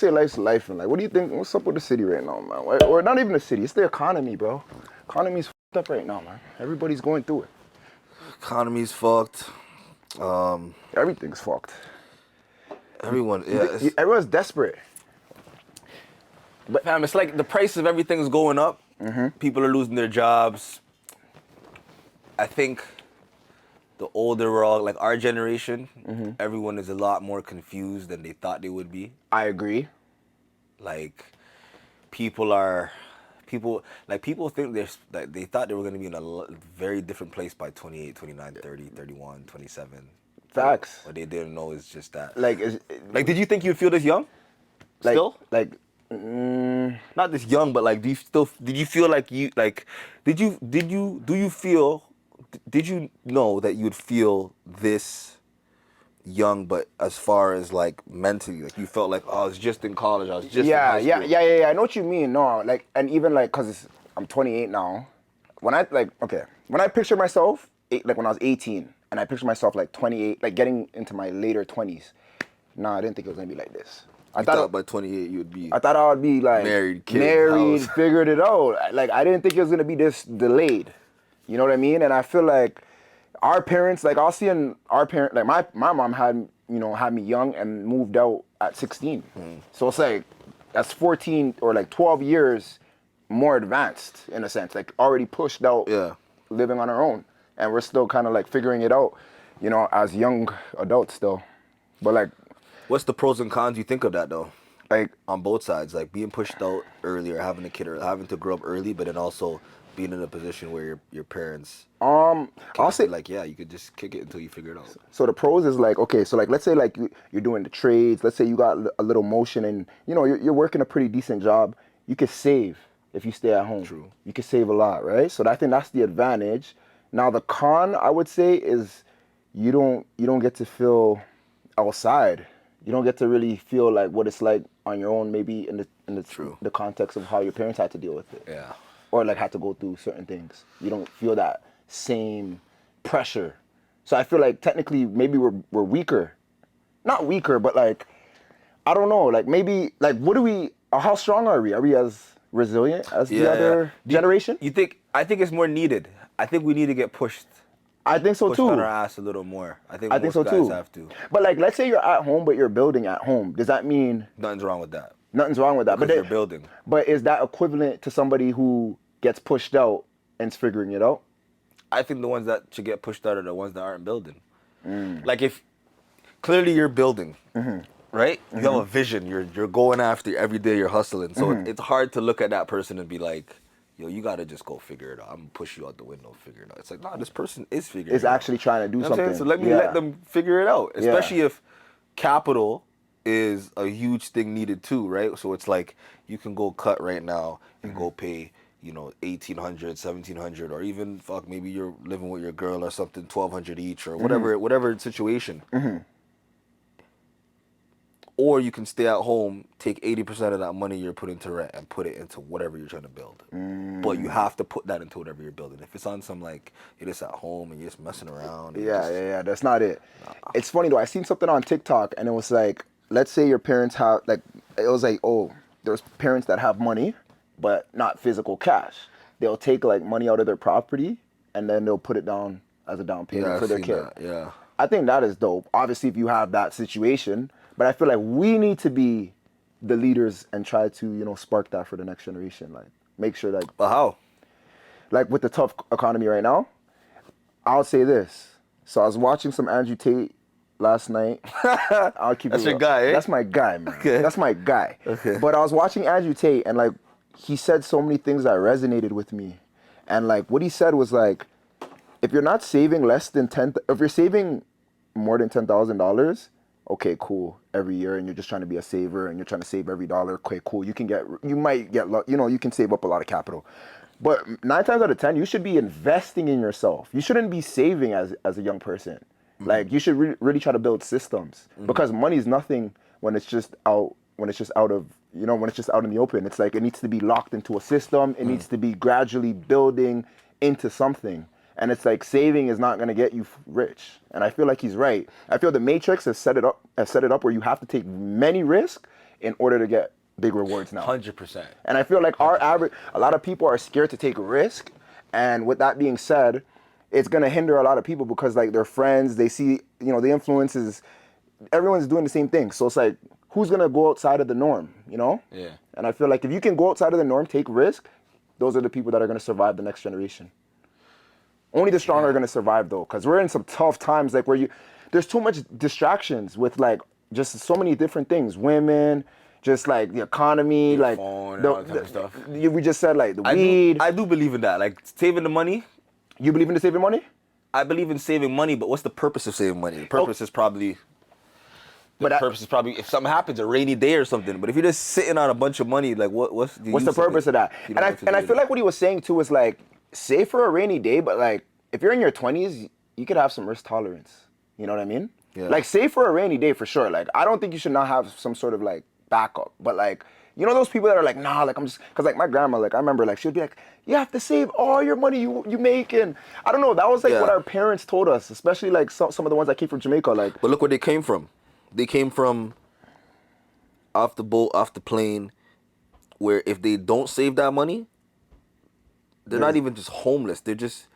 say life's life, and like, what do you think? What's up with the city right now, man? Or not even the city. It's the economy, bro. Economy's fucked up right now, man. Everybody's going through it. Economy's fucked. Everything's fucked. Everyone, yeah. Everyone's desperate. But fam, it's like the price of everything is going up. People are losing their jobs. I think the older we're all, like our generation, everyone is a lot more confused than they thought they would be. I agree. Like people think they thought they were going to be in a very different place by 28, 29, 30, 31, 27. Facts. What they didn't know is just that. Like, Did you think you'd feel this young? like, Still? like, Not this young, but like, did you feel like did you know that you'd feel this young, but as far as like mentally, like you felt like, oh, I was just in college, I was just in high school. Yeah. I know what you mean. No, like, and even like, cause I'm 28 now. When I picture myself, like when I was 18, and I picture myself like 28, like getting into my later 20s. Nah, I didn't think it was gonna be like this. I thought by 28 you would be. I thought I would be like married, figured it out. Like I didn't think it was gonna be this delayed. You know what I mean? And I feel like our parents, like I'll see in our parents, like my mom had me young and moved out at 16. So it's like that's 14 or like 12 years more advanced in a sense, like already pushed out, living on our own, and we're still kind of like figuring it out, as young adults still. But like, what's the pros and cons you think of that though? Like on both sides, like being pushed out earlier, having a kid, or having to grow up early, but then also being in a position where your parents I'll say like, yeah, you could just kick it until you figure it out. So the pros is like, okay, so like let's say like you're doing the trades, let's say you got a little motion and you're working a pretty decent job, you could save if you stay at home. True. You could save a lot, right? So I think that's the advantage. Now the con, I would say, is you don't get to feel outside. You don't get to really feel like what it's like on your own, maybe in the context of how your parents had to deal with it. Yeah. Or like had to go through certain things. You don't feel that same pressure. So I feel like technically maybe we're weaker. Not weaker, but like, I don't know, like maybe, like how strong are we? Are we as resilient as the other generation? I think it's more needed. I think we need to get pushed. I think so too. On our ass a little more. I think most so guys too. have to. But like, let's say you're at home, but you're building at home. Does that mean nothing's wrong with that? Nothing's wrong with that. Because you're building. But is that equivalent to somebody who gets pushed out and's figuring it out? I think the ones that should get pushed out are the ones that aren't building. Like if clearly you're building, right? You have a vision. You're going after every day. You're hustling. So it's hard to look at that person and be like, yo, you gotta just go figure it out. I'm gonna push you out the window, figure it out. It's like, nah, this person is figuring it out. Is actually trying to do something. So let them figure it out. Especially if capital is a huge thing needed too, right? So it's like you can go cut right now and go pay, $1,800, $1,700, or even maybe you're living with your girl or something, $1,200 each or whatever situation. Or you can stay at home, take 80% of that money you're putting to rent and put it into whatever you're trying to build. But you have to put that into whatever you're building. If it's on some like you're just at home and you're just messing around. Yeah, that's not it. Nah. It's funny though. I seen something on TikTok and it was like, let's say your parents have it was like, oh, there's parents that have money, but not physical cash. They'll take like money out of their property and then they'll put it down as a down payment for their kid. Yeah. I think that is dope. Obviously, if you have that situation. But I feel like we need to be the leaders and try to, spark that for the next generation. Like, make sure that. But how? Like, with the tough economy right now, I'll say this. So I was watching some Andrew Tate last night. I'll keep That's it your guy, eh? That's my guy, man. Okay. That's my guy. Okay. But I was watching Andrew Tate, and, like, he said so many things that resonated with me. And, like, what he said was, like, if you're not saving if you're saving more than $10,000, okay, cool, every year, and you're just trying to be a saver, and you're trying to save every dollar, okay, cool, you might get, you can save up a lot of capital. But 9 times out of 10, you should be investing in yourself. You shouldn't be saving as a young person. Like, you should really try to build systems, because money is nothing when it's just out in the open. It's like, it needs to be locked into a system. It needs to be gradually building into something. And it's like, saving is not going to get you rich. And I feel like he's right. I feel the Matrix has set it up where you have to take many risks in order to get big rewards now. 100%. And I feel like a lot of people are scared to take a risk. And with that being said, it's gonna hinder a lot of people because like their friends, they see, the influences, everyone's doing the same thing. So it's like, who's gonna go outside of the norm, Yeah. And I feel like if you can go outside of the norm, take risk, those are the people that are gonna survive the next generation. Only the strong are gonna survive though, because we're in some tough times, like there's too much distractions with like just so many different things, women, just like the economy, Your like phone and all that type of stuff. We just said like the weed. I do believe in that. Like saving the money. You believe in the saving money? I believe in saving money, but what's the purpose of saving money? The purpose is probably if something happens, a rainy day or something. But if you're just sitting on a bunch of money, like what's the purpose of that? And I feel like what he was saying too is like save for a rainy day, but like if you're in your 20s, you could have some risk tolerance. You know what I mean? Yeah. Like save for a rainy day for sure. Like I don't think you should not have some sort of like backup, but like those people that are like, nah, like I'm just, cause like my grandma, like I remember like she'd be like, you have to save all your money you make, and I don't know, that was like what our parents told us, especially like some of the ones that came from Jamaica, like. But look where they came from. They came from off the boat, off the plane, where if they don't save that money, they're not even just homeless. They're just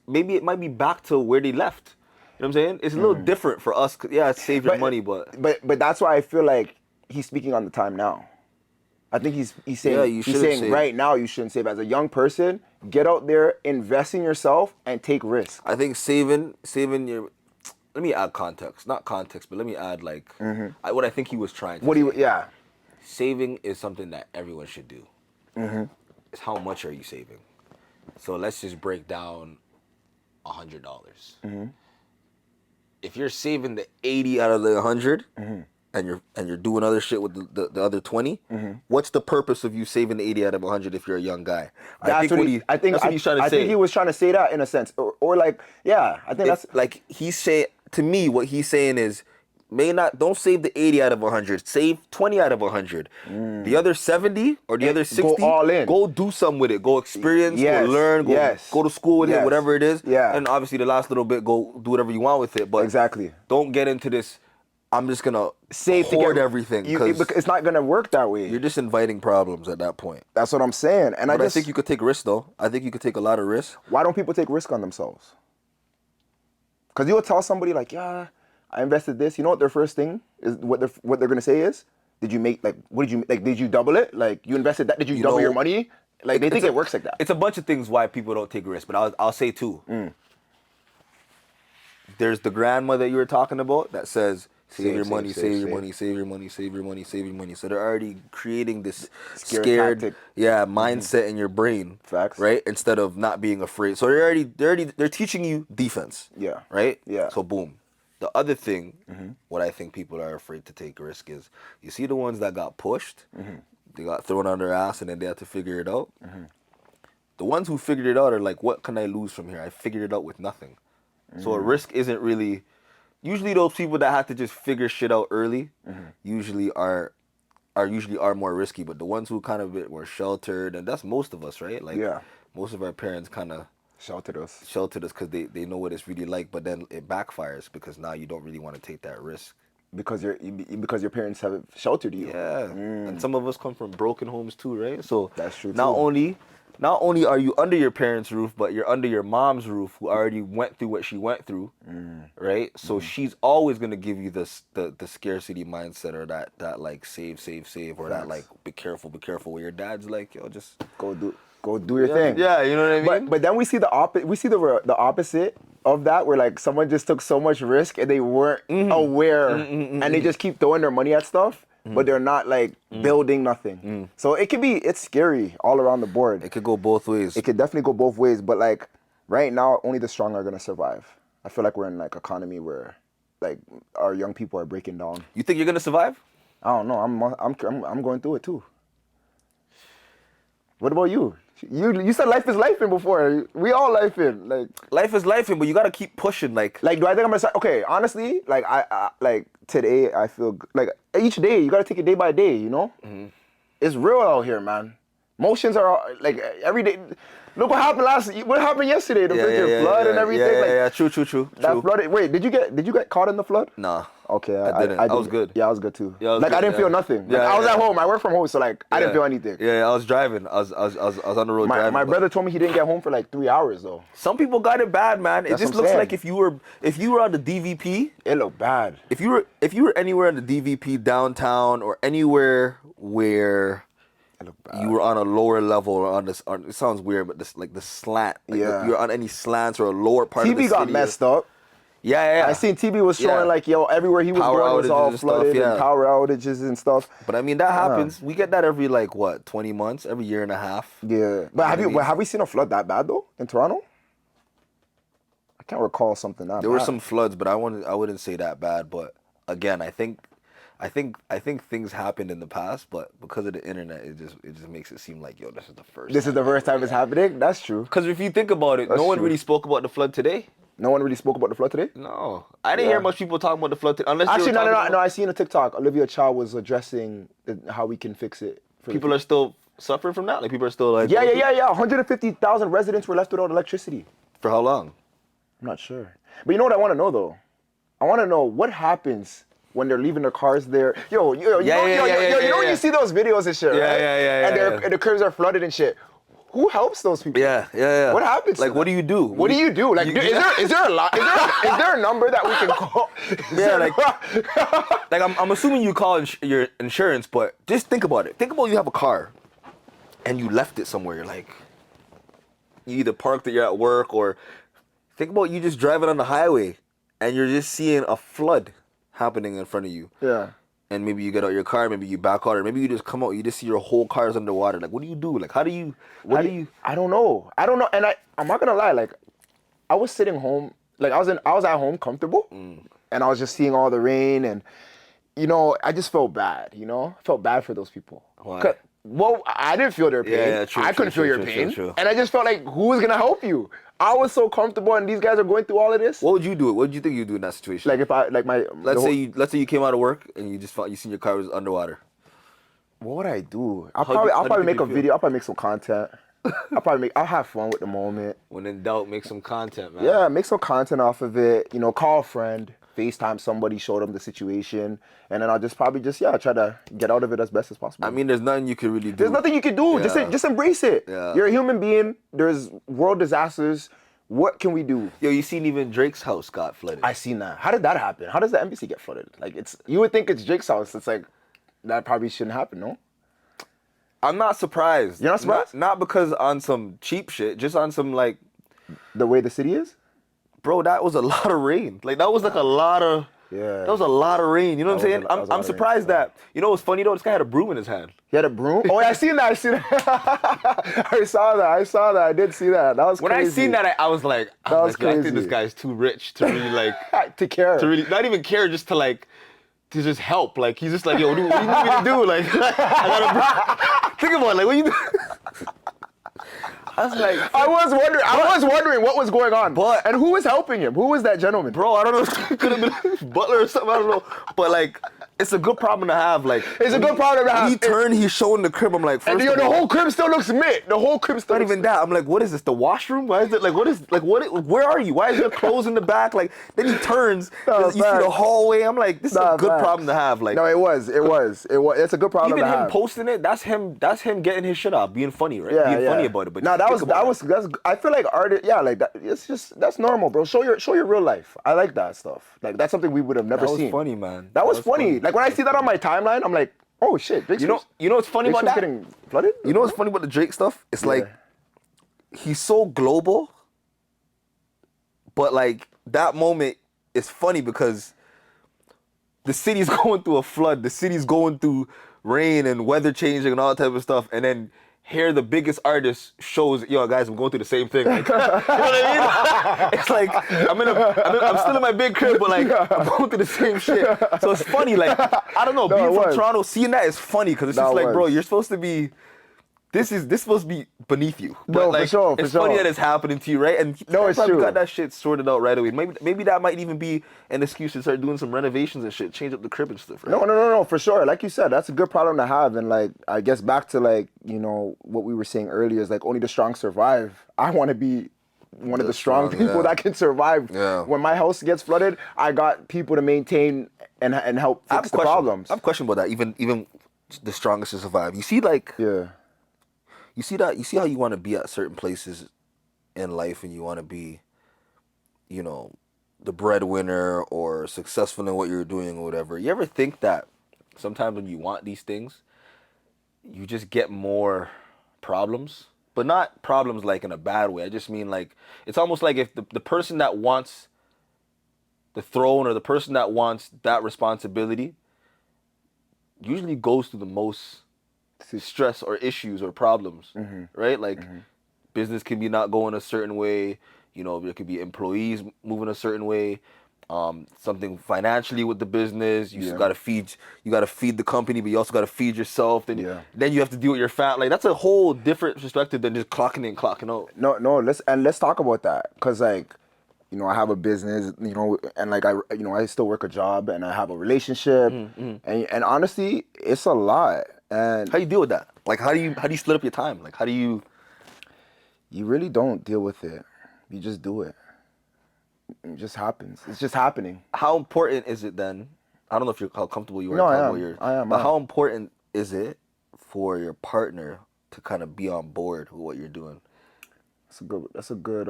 maybe it might be back to where they left. You know what I'm saying? It's a little different for us. Yeah, save your money, but that's why I feel like he's speaking on the time now. I think he's saying save. Right now you shouldn't save. As a young person, get out there, invest in yourself, and take risks. I think saving your. Let me add context, not context, but let me add like what I think he was trying to say. Saving is something that everyone should do. It's how much are you saving? So let's just break down $100. If you're saving the 80 out of the 100, and you're doing other shit with the other 20, what's the purpose of you saving the 80 out of 100 if you're a young guy? That's what he's trying to say. I think he was trying to say that in a sense, or like, yeah, I think that's like he's saying to me. What he's saying is, don't save the 80 out of 100. Save 20 out of 100. The other 70 or the other 60, go all in. Go do something with it. Go experience, go learn, go to school with it, whatever it is. Yeah. And obviously the last little bit, go do whatever you want with it. But exactly. Don't get into this, I'm just going to hoard everything. Because it's not going to work that way. You're just inviting problems at that point. That's what I'm saying. And I think you could take risks, though. I think you could take a lot of risks. Why don't people take risk on themselves? Because you would tell somebody like, yeah, I invested this. You know what their first thing is? What they're gonna say is, did you make like? What did you like? Did you double it? Like you invested that? Did you double your money? Like they think it works like that. It's a bunch of things why people don't take risks, but I'll say too. There's the grandma that you were talking about that says, save your money, save your money, save your money, save your money, save your money. So they're already creating this scared mindset in your brain. Facts. Right? Instead of not being afraid. So they're teaching you defense. Yeah. Right? Yeah. So boom. The other thing, what I think people are afraid to take a risk is, you see the ones that got pushed, they got thrown on their ass and then they had to figure it out. The ones who figured it out are like, what can I lose from here? I figured it out with nothing. So a risk isn't really, usually those people that have to just figure shit out early usually are more risky. But the ones who kind of were sheltered, and that's most of us, right? Like most of our parents kind of sheltered us because they know what it's really like, but then it backfires because now you don't really want to take that risk because your parents have sheltered you. And some of us come from broken homes too, right? So that's true. Not only are you under your parents' roof, but you're under your mom's roof, who already went through what she went through, right? So she's always gonna give you the scarcity mindset, or that like save, or that like be careful. Where your dad's like, yo, just go do your thing. Yeah, you know what I mean? But then we see the opposite of that, where like someone just took so much risk and they weren't aware, and they just keep throwing their money at stuff, but they're not like building nothing. So it's scary all around the board. It could go both ways. It could definitely go both ways, but like right now, only the strong are gonna survive. I feel like we're in like economy where like our young people are breaking down. You think you're gonna survive? I don't know. I'm going through it too. What about you? You said life is life in before. We all life in. Like life is life in, but you gotta keep pushing. Like do I think I'm gonna start? Okay, honestly, like I like today, I feel like each day you gotta take it day by day. You know, it's real out here, man. Emotions are like every day. Look what happened what happened yesterday? The freaking flood and everything. Yeah, true. That flooded. Wait, did you get caught in the flood? Nah. Okay, I didn't. I was good. Yeah, I was good too. Yeah, like I didn't feel nothing. Like, I was at home. I work from home, so like I didn't feel anything. Yeah, I was driving. I was on the road driving. My brother told me he didn't get home for like 3 hours though. Some people got it bad, man. It just looks like if you were on the DVP, it looked bad. If you were anywhere in the DVP downtown or anywhere where you were on a lower level or on this, it sounds weird, but this like the slant. Like you're on any slants or a lower part of the city. TV got messed up. Yeah. I seen TB was showing like, yo, everywhere he was going was all flooded and power outages and stuff. But I mean, that happens. We get that every like what, 20 months, every year and a half. Yeah. But have we seen a flood that bad though in Toronto? I can't recall something that bad. There were some floods, but I wouldn't say that bad. But again, I think things happened in the past, but because of the internet, it just makes it seem like, yo, this is the first. This is the first time it's happening. That's true. Because if you think about it, no one really spoke about the flood today. No one really spoke about the flood today? No. I didn't hear much people talking about the flood today. Actually, no. I seen a TikTok. Olivia Chow was addressing how we can fix it. People are still suffering from that? Like, people are still like... Yeah. 150,000 residents were left without electricity. For how long? I'm not sure. But you know what I want to know, though? I want to know what happens when they're leaving their cars there. You know when you see those videos and shit, right? Yeah. And the curbs are flooded and shit. Who helps those people? Yeah. What happens? Like, what do you do? What do you do? Like, is there a number that we can call? Like I'm assuming you call your insurance, but just think about it. Think about you have a car, and you left it somewhere. Like, you either parked it, you're at work, or think about you just driving on the highway, and you're just seeing a flood happening in front of you. Yeah. And maybe you get out your car, maybe you back out, or maybe you just come out, you just see your whole car is underwater. Like, what do you do? Like, how do you? I don't know. And I'm not gonna lie. Like, I was sitting home, like I was at home comfortable, and I was just seeing all the rain, and I just felt bad. Felt bad for those people. Why? Well, I didn't feel their pain. Yeah, true. I couldn't feel your pain, true. And I just felt like, who was gonna help you? I was so comfortable, and these guys are going through all of this. What would you do? What would you think you'd do in that situation? Like if I let's say you came out of work and you seen your car was underwater. What would I do? I'll probably make a video. I'll probably make some content. I'll have fun with the moment. When in doubt, make some content, man. Yeah, make some content off of it. Call a friend, FaceTime somebody, show them the situation, and then I'll probably try to get out of it as best as possible. I mean, there's nothing you can really do. There's nothing you can do. Yeah. Just embrace it. Yeah. You're a human being. There's world disasters. What can we do? Yo, you seen even Drake's house got flooded? I seen that. How did that happen? How does the embassy get flooded? Like, you would think it's Drake's house. It's like, that probably shouldn't happen, no? I'm not surprised. You're not surprised? Not because on some cheap shit, just on some like... The way the city is? Bro, that was a lot of rain. Like, that was like a lot of... Yeah. That was a lot of rain. You know what I'm saying? I'm surprised that... You know what's funny though? This guy had a broom in his hand. He had a broom? Oh, yeah, I seen that. I saw that. I did see that. That was crazy. When I seen that, I was like... I think this guy's too rich to really like... to care. To really... Not even care, just to like... To just help. Like, he's just like, yo, what do you need me to do? Like, I gotta... Think about it. Like, what you do? I was like... I was wondering what was going on. And who was helping him? Who was that gentleman? Bro, I don't know. It could have been his butler or something. I don't know. But, like... It's a good problem to have. Like, it's a good problem to have. He turned, he's showing the crib. I'm like, and the whole crib still looks mint. The whole crib still. Not even that. I'm like, what is this? The washroom? Why is it like? Where are you? Why is there clothes in the back? Like, then he turns. You see the hallway. I'm like, this is a good problem to have. Like, no, it was. It's a good problem to have. Even him posting it. That's him getting his shit off, being funny, right? Yeah, being funny about it. But no, that's. I feel like art. Yeah, like that. It's just that's normal, bro. Show your real life. I like that stuff. Like, that's something we would have never seen. That was funny, man. That was funny. Like, when I see that on my timeline, I'm like, oh shit. You know what's funny about that? Getting flooded? You know what's funny about the Drake stuff? It's like, he's so global, but like that moment is funny because the city's going through a flood, the city's going through rain and weather changing and all that type of stuff, and then here the biggest artist shows, yo guys, I'm going through the same thing. Like, you know what I mean? It's like I'm still in my big crib, but like I'm going through the same shit. So it's funny. Like, I don't know, being from Toronto, seeing that is funny because it's just like, bro, you're supposed to be this supposed to be beneath you. But No, like, for sure, for it's funny sure. that it's happening to you, right? And you No, it's probably true. got that shit sorted out right away. Maybe that might even be an excuse to start doing some renovations and shit, change up the crib and stuff, right? No, for sure. Like you said, that's a good problem to have. And like, I guess back to like, what we were saying earlier is like only the strong survive. I want to be one of the strong people yeah. that can survive. Yeah. When my house gets flooded, I got people to maintain and help I have a fix the question. problems. I have a question about that. Even the strongest to survive. You see, like, Yeah. you see that. You see how you want to be at certain places in life, and you want to be, you know, the breadwinner or successful in what you're doing or whatever. You ever think that sometimes when you want these things, you just get more problems? But not problems like in a bad way. I just mean like it's almost like if the person that wants the throne or the person that wants that responsibility usually goes through the most stress or issues or problems, right? Like business can be not going a certain way. You know, there could be employees moving a certain way. Something financially with the business. You Yeah. got to feed. You got to feed the company, but you also got to feed yourself. Yeah. Then you have to deal with your family. Like that's a whole different perspective than just clocking in, clocking out. No. Let's talk about that, cause like, I have a business, and like I still work a job, and I have a relationship, and honestly, it's a lot, and How do you deal with that? Like how do you split up your time? Like how do you? you really don't deal with it. You just do it. It just happens. It's just happening. How important is it then? I don't know if how comfortable you are No, talking I about am. your, I am. but how important is it for your partner to kind of be on board with what you're doing? That's a good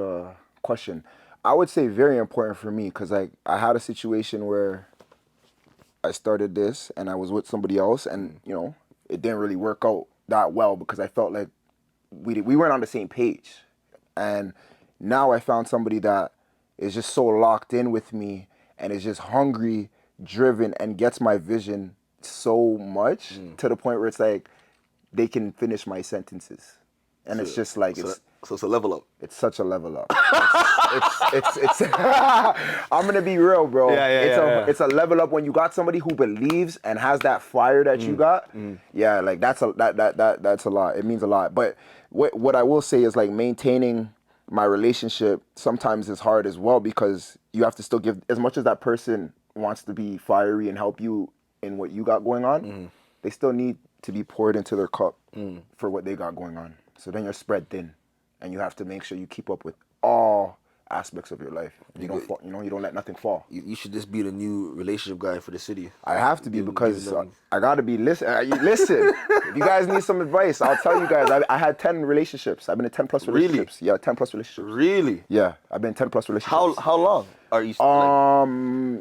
question. I would say very important for me, because like I had a situation where I started this and I was with somebody else, and it didn't really work out that well because I felt like we weren't on the same page. And now I found somebody that is just so locked in with me and is just hungry, driven, and gets my vision so much to the point where it's like they can finish my sentences. And it's just like So it's a level up. it's such a level up. It's I'm gonna be real, bro. Yeah. It's a level up when you got somebody who believes and has that fire that you got. Yeah, like that's that's a lot. It means a lot. But what I will say is like maintaining my relationship sometimes is hard as well, because you have to still give as much as that person wants to be fiery and help you in what you got going on. They still need to be poured into their cup for what they got going on. So then you're spread thin, and you have to make sure you keep up with all aspects of your life. You don't fall, you don't let nothing fall. You should just be the new relationship guy for the city. I have to be, Give because them- I gotta be listen. If you guys need some advice, I'll tell you guys. I had 10 relationships. I've been in 10 plus Really? relationships. Yeah, 10 plus relationships. Really? Yeah, I've been in 10 plus relationships. How long are you?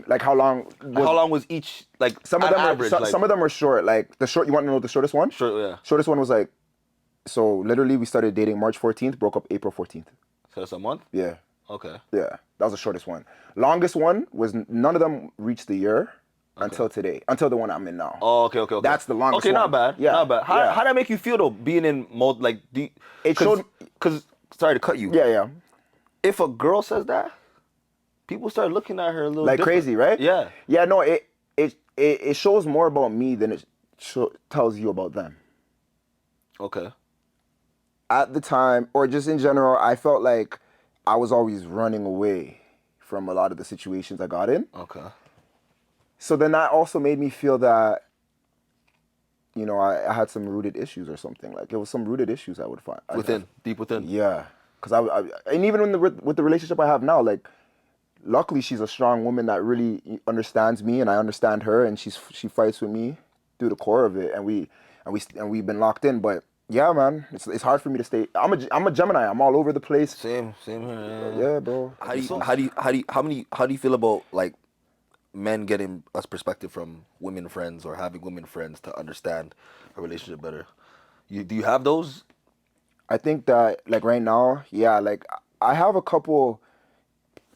Like how long? How long was each? Like Some of on them average, are like, some of them are short. Like the short. You want to know the shortest one? Sure, yeah. Shortest one was like, so literally we started dating March 14th, broke up April 14th. So that's a month. Yeah. Okay. Yeah, that was the shortest one. Longest one was none of them reached the year until today, until the one I'm in now. Oh, okay. That's the longest Okay, not one. bad. Yeah, Not bad. How yeah. how that make you feel though? Being in It showed. Because sorry to cut you. Yeah. If a girl says that, people start looking at her a little Like different. crazy, right? Yeah. Yeah, no, it shows more about me than it tells you about them. Okay. At the time, or just in general, I felt like I was always running away from a lot of the situations I got in. Okay. So then that also made me feel that, I had some rooted issues or something. Like it was some rooted issues I would find. Deep within. Yeah. Because and even with the relationship I have now, like, luckily she's a strong woman that really understands me and I understand her, and she fights with me through the core of it, and we've been locked in. But yeah, man, it's hard for me to stay. I'm a Gemini. I'm all over the place. Same here. Yeah, bro. How do you feel about like men getting us perspective from women friends or having women friends to understand a relationship better? Do you have those? I think that like right now, yeah, like I have a couple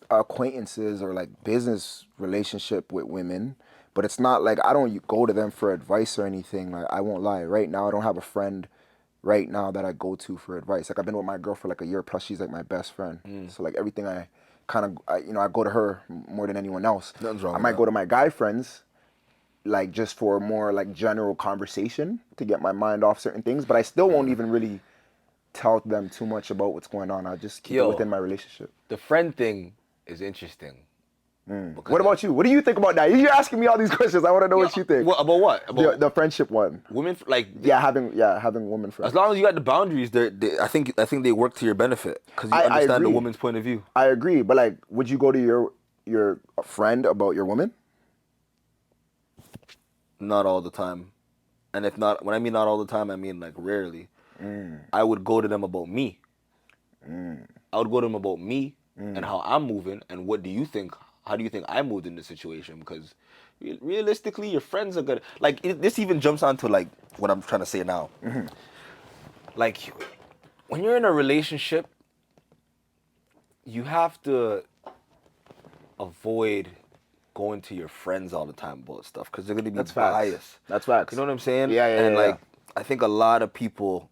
acquaintances or like business relationship with women, but it's not like I don't go to them for advice or anything. Like I won't lie, right now I don't have a friend right now that I go to for advice. Like I've been with my girl for like a year plus. She's like my best friend. So like everything I kind of I go to her more than anyone else. Nothing's wrong I with might that. go to my guy friends, like just for more like general conversation to get my mind off certain things, but I still won't even really tell them too much about what's going on. I'll just keep it within my relationship. The friend thing is interesting. What about you? What do you think about that? You're asking me all these questions. I want to know what you think. About what? About the friendship one. women, like Having women friends. as long as you got the boundaries, I think they work to your benefit because you I understand the agree. woman's point of view. I agree, but like, would you go to your friend about your woman? Not all the time, and if not, when I mean not all the time, I mean like rarely. I would go to them about me. I would go to them about me and how I'm moving, and what do you think? How do you think I moved in this situation? Because realistically, your friends are gonna like this. Even jumps onto like what I'm trying to say now. Like when you're in a relationship, you have to avoid going to your friends all the time about stuff because they're gonna be biased. That's facts. You know what I'm saying? Yeah. And like I think a lot of people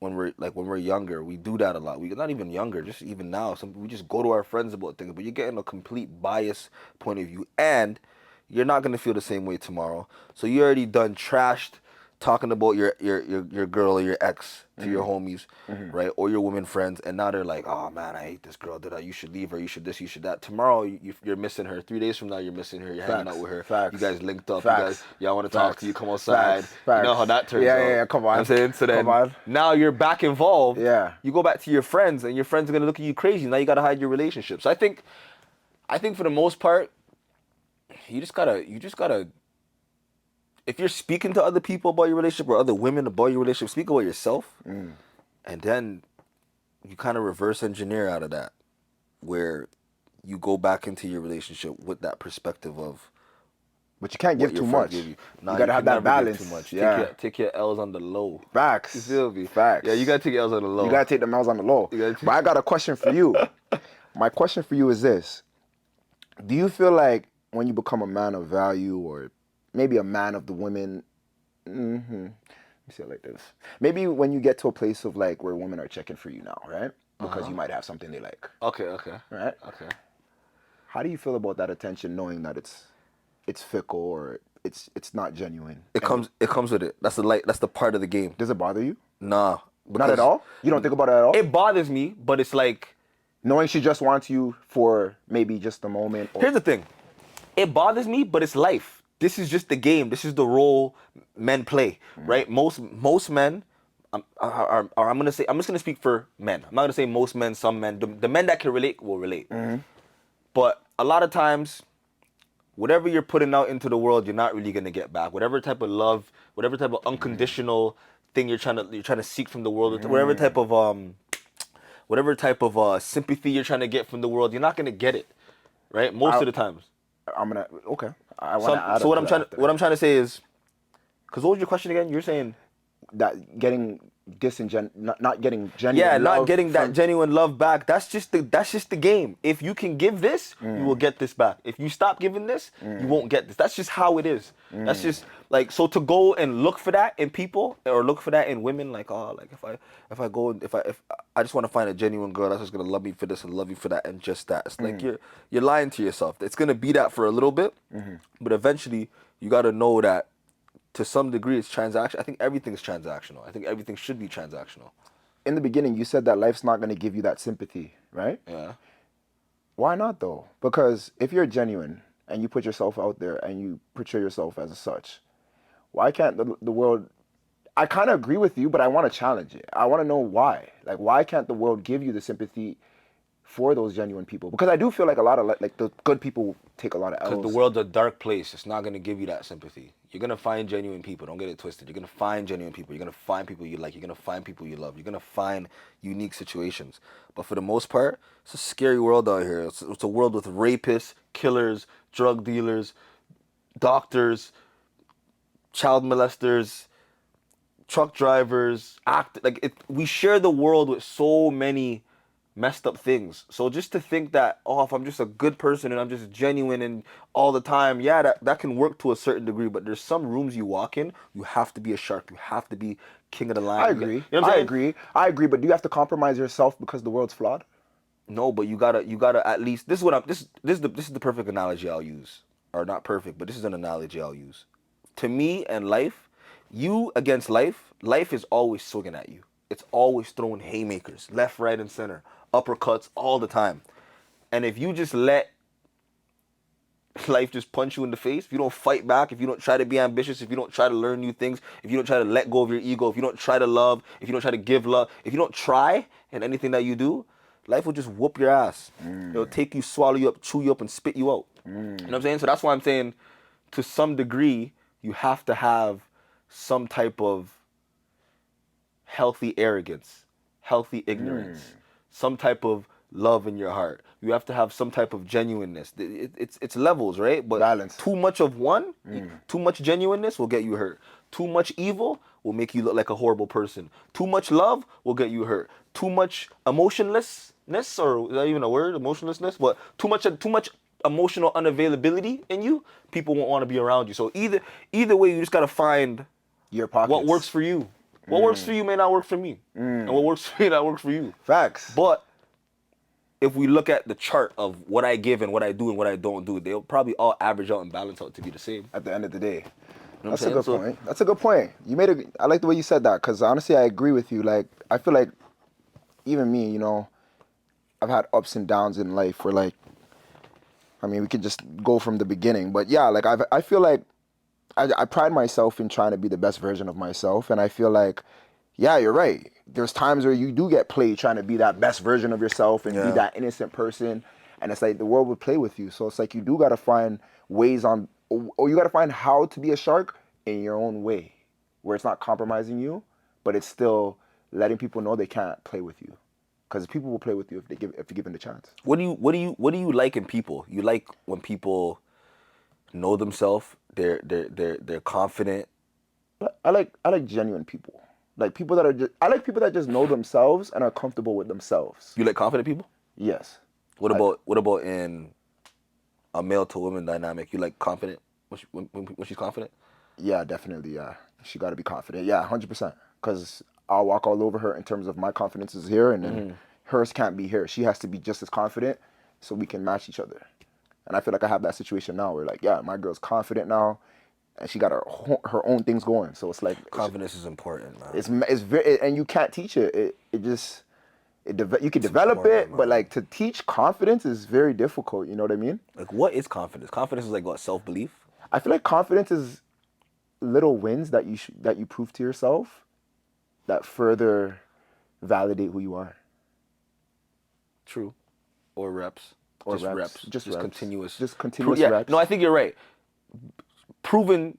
when we're younger, we do that a lot. We're not even younger, just even now. We just go to our friends about things, but you're getting a complete biased point of view, and you're not gonna feel the same way tomorrow. So you already done trashed talking about your girl or your ex to your homies, right, or your women friends, and now they're like, oh man, I hate this girl. You should leave her. You should this. You should that. Tomorrow you're missing her. 3 days from now you're missing her. You're hanging out with her. Facts. You guys linked up. Facts. Y'all want to talk to you. Come outside. Facts. You know how that turns out. Yeah. Come on. I'm saying so. Then now you're back involved. Yeah. You go back to your friends, and your friends are gonna look at you crazy. Now you gotta hide your relationship. So I think for the most part, you just gotta. If you're speaking to other people about your relationship or other women about your relationship, speak about yourself, and then you kind of reverse engineer out of that, where you go back into your relationship with that perspective of. But you can't give too much. You Nah, gotta have that balance. Too much. Yeah. Take your L's on the low. Facts. You feel me? Facts. Yeah, you gotta take your L's on the low. You gotta take the L's on the low. But I got a question for you. My question for you is this: do you feel like when you become a man of value, or maybe a man of the women, let me say it like this. Maybe when you get to a place of like where women are checking for you now, right? Because you might have something they like. Okay. Right? Okay. How do you feel about that attention, knowing that it's fickle or it's not genuine? It comes with it. That's the part of the game. Does it bother you? Nah. Not at all? You don't think about it at all? It bothers me, but it's like knowing she just wants you for maybe just a moment. Here's the thing. It bothers me, but it's life. This is just the game. This is the role men play, right? Most men I'm just gonna speak for men. I'm not gonna say most men, some men. The men that can relate will relate. But a lot of times, whatever you're putting out into the world, you're not really gonna get back. Whatever type of love, whatever type of unconditional thing you're trying to seek from the world, whatever type of sympathy you're trying to get from the world, you're not gonna get it, right? Most of the times. Okay. I want to add. So what I'm trying to say is, because what was your question again? You're saying that getting not getting genuine. Yeah, not getting that genuine love back. That's just the game. If you can give this, you will get this back. If you stop giving this, you won't get this. That's just how it is. That's just like, so to go and look for that in people or look for that in women, like, oh, like if I just want to find a genuine girl that's just gonna love me for this and love you for that and just that. It's like you're lying to yourself. It's gonna be that for a little bit, but eventually you gotta know that to some degree it's transactional. I think everything is transactional. I think everything should be transactional. In the beginning, you said that life's not gonna give you that sympathy, right? Yeah. Why not though? Because if you're genuine and you put yourself out there and you portray yourself as such, why can't the world? I kind of agree with you, but I want to challenge it. I want to know why. Like, why can't the world give you the sympathy for those genuine people? Because I do feel like a lot of like the good people take a lot of L's. Because the world's a dark place. It's not gonna give you that sympathy. You're gonna find genuine people. Don't get it twisted. You're gonna find genuine people. You're gonna find people you like. You're gonna find people you love. You're gonna find unique situations. But for the most part, it's a scary world out here. It's a world with rapists, killers, drug dealers, doctors, child molesters, truck drivers, we share the world with so many messed up things. So just to think that, oh, if I'm just a good person and I'm just genuine and all the time, yeah, that can work to a certain degree, but there's some rooms you walk in, you have to be a shark. You have to be king of the line. I agree. You know what I'm saying? I agree, but do you have to compromise yourself because the world's flawed? No, but you gotta at least, this is the perfect analogy I'll use. are not perfect, but this is an analogy I'll use. To me and life, you against life, life is always swinging at you. It's always throwing haymakers, left, right, and center, uppercuts all the time. And if you just let life just punch you in the face, if you don't fight back, if you don't try to be ambitious, if you don't try to learn new things, if you don't try to let go of your ego, if you don't try to love, if you don't try to give love, if you don't try in anything that you do, life will just whoop your ass. It'll take you, swallow you up, chew you up, and spit you out. You know what I'm saying? So that's why I'm saying, to some degree, you have to have some type of healthy arrogance, healthy ignorance, some type of love in your heart. You have to have some type of genuineness. It's levels, right? But balance. too much of one, too much genuineness will get you hurt. Too much evil will make you look like a horrible person. Too much love will get you hurt. Too much emotionlessness, or is that even a word? Emotionlessness? But too much emotional unavailability in you, people won't want to be around you. So either way, you just gotta find Your pockets. what works for you. What works for you may not work for me. And what works for me, that works for you. Facts. But if we look at the chart of what I give and what I do and what I don't do, they'll probably all average out and balance out to be the same. At the end of the day. You know That's what a I'm good saying? point. That's a good point. I like the way you said that, because honestly, I agree with you. Like, I feel like even me, you know, I've had ups and downs in life where, like, I mean, we could just go from the beginning. But yeah, like, I feel like I pride myself in trying to be the best version of myself. And I feel like, yeah, you're right. There's times where you do get played trying to be that best version of yourself and be Yeah. that innocent person. And it's like the world would play with you. So it's like you do got to find ways or you got to find how to be a shark in your own way, where it's not compromising you, but it's still letting people know they can't play with you. Because people will play with you if you're given the chance. What do you like in people? You like when people know themselves, they're confident. I like genuine people. Like people that are just, I like people that just know themselves and are comfortable with themselves. You like confident people? Yes. What about in a male to woman dynamic? You like confident when she's confident? Yeah, definitely. Yeah, she got to be confident. Yeah, 100%. Because I'll walk all over her in terms of my confidence is here, and then hers can't be here. She has to be just as confident, so we can match each other. And I feel like I have that situation now, where like, yeah, my girl's confident now, and she got her own things going. So it's like Confidence is important, man. it's very, and you can't teach it. You can develop important, it, man. but like to teach confidence is very difficult. You know what I mean? Like, what is confidence? Confidence is like what, self-belief? I feel like confidence is little wins that you prove to yourself that further validate who you are. True. Or reps. Or just reps. Just reps. Continuous. Just continuous yeah. reps. No, I think you're right. Proven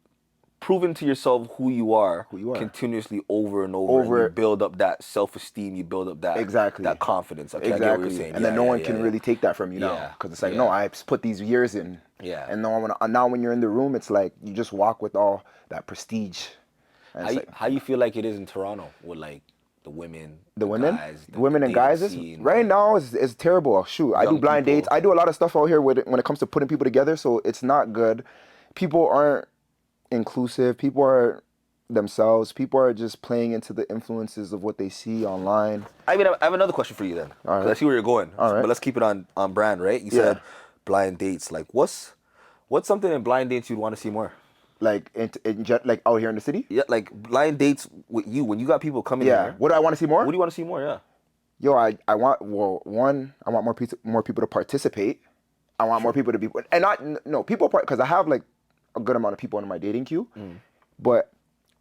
to yourself who you are. Continuously over and over. And you build up that self-esteem. You build up that Exactly. that confidence. Okay, Exactly. I get what you're saying. And then no one can really take that from you now. Yeah. Because it's like, no, I put these years in. Yeah. And now when you're in the room, it's like you just walk with all that prestige. And How you feel like it is in Toronto with like the women, the women, guys, the women and guys. Right now is terrible. Shoot, I do blind dates. I do a lot of stuff out here when it comes to putting people together. So it's not good. People aren't inclusive. People are themselves. People are just playing into the influences of what they see online. I mean, I have another question for you then. All right. 'Cause I see where you're going. All right. But let's keep it on brand, right? You said blind dates. Like, what's something in blind dates you'd want to see more? Like like out here in the city? Yeah, like blind dates with you when you got people coming Yeah. here. What do I want to see more? What do you want to see more? Yeah. Yo, I want I want more people to participate. I want more people to be, and not people because I have like a good amount of people in my dating queue, but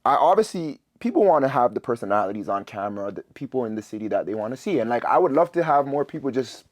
I obviously people want to have the personalities on camera, the people in the city that they want to see, and like I would love to have more people just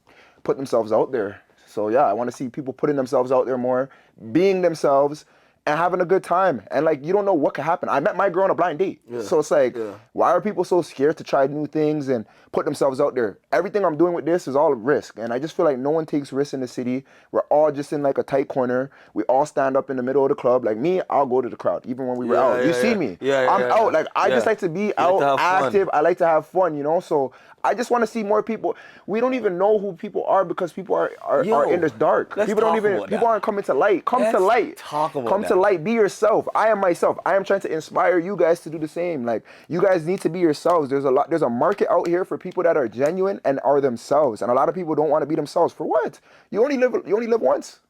put themselves out there. So yeah, I want to see people putting themselves out there more, being themselves, and having a good time. And like you don't know what could happen. I met my girl on a blind date, so it's like, why are people so scared to try new things and put themselves out there? Everything I'm doing with this is all risk, and I just feel like no one takes risks in the city. We're all just in like a tight corner. We all stand up in the middle of the club. Like me, I'll go to the crowd, even when we were out. You see me? I'm out. Like I just like to be out, active. I like to have fun, you know. So I just want to see more people. We don't even know who people are because people are in this dark. People aren't coming to light. Come to light. Come to light. Be yourself. I am myself. I am trying to inspire you guys to do the same. Like you guys need to be yourselves. There's a market out here for people that are genuine and are themselves. And a lot of people don't want to be themselves. For what? You only live once.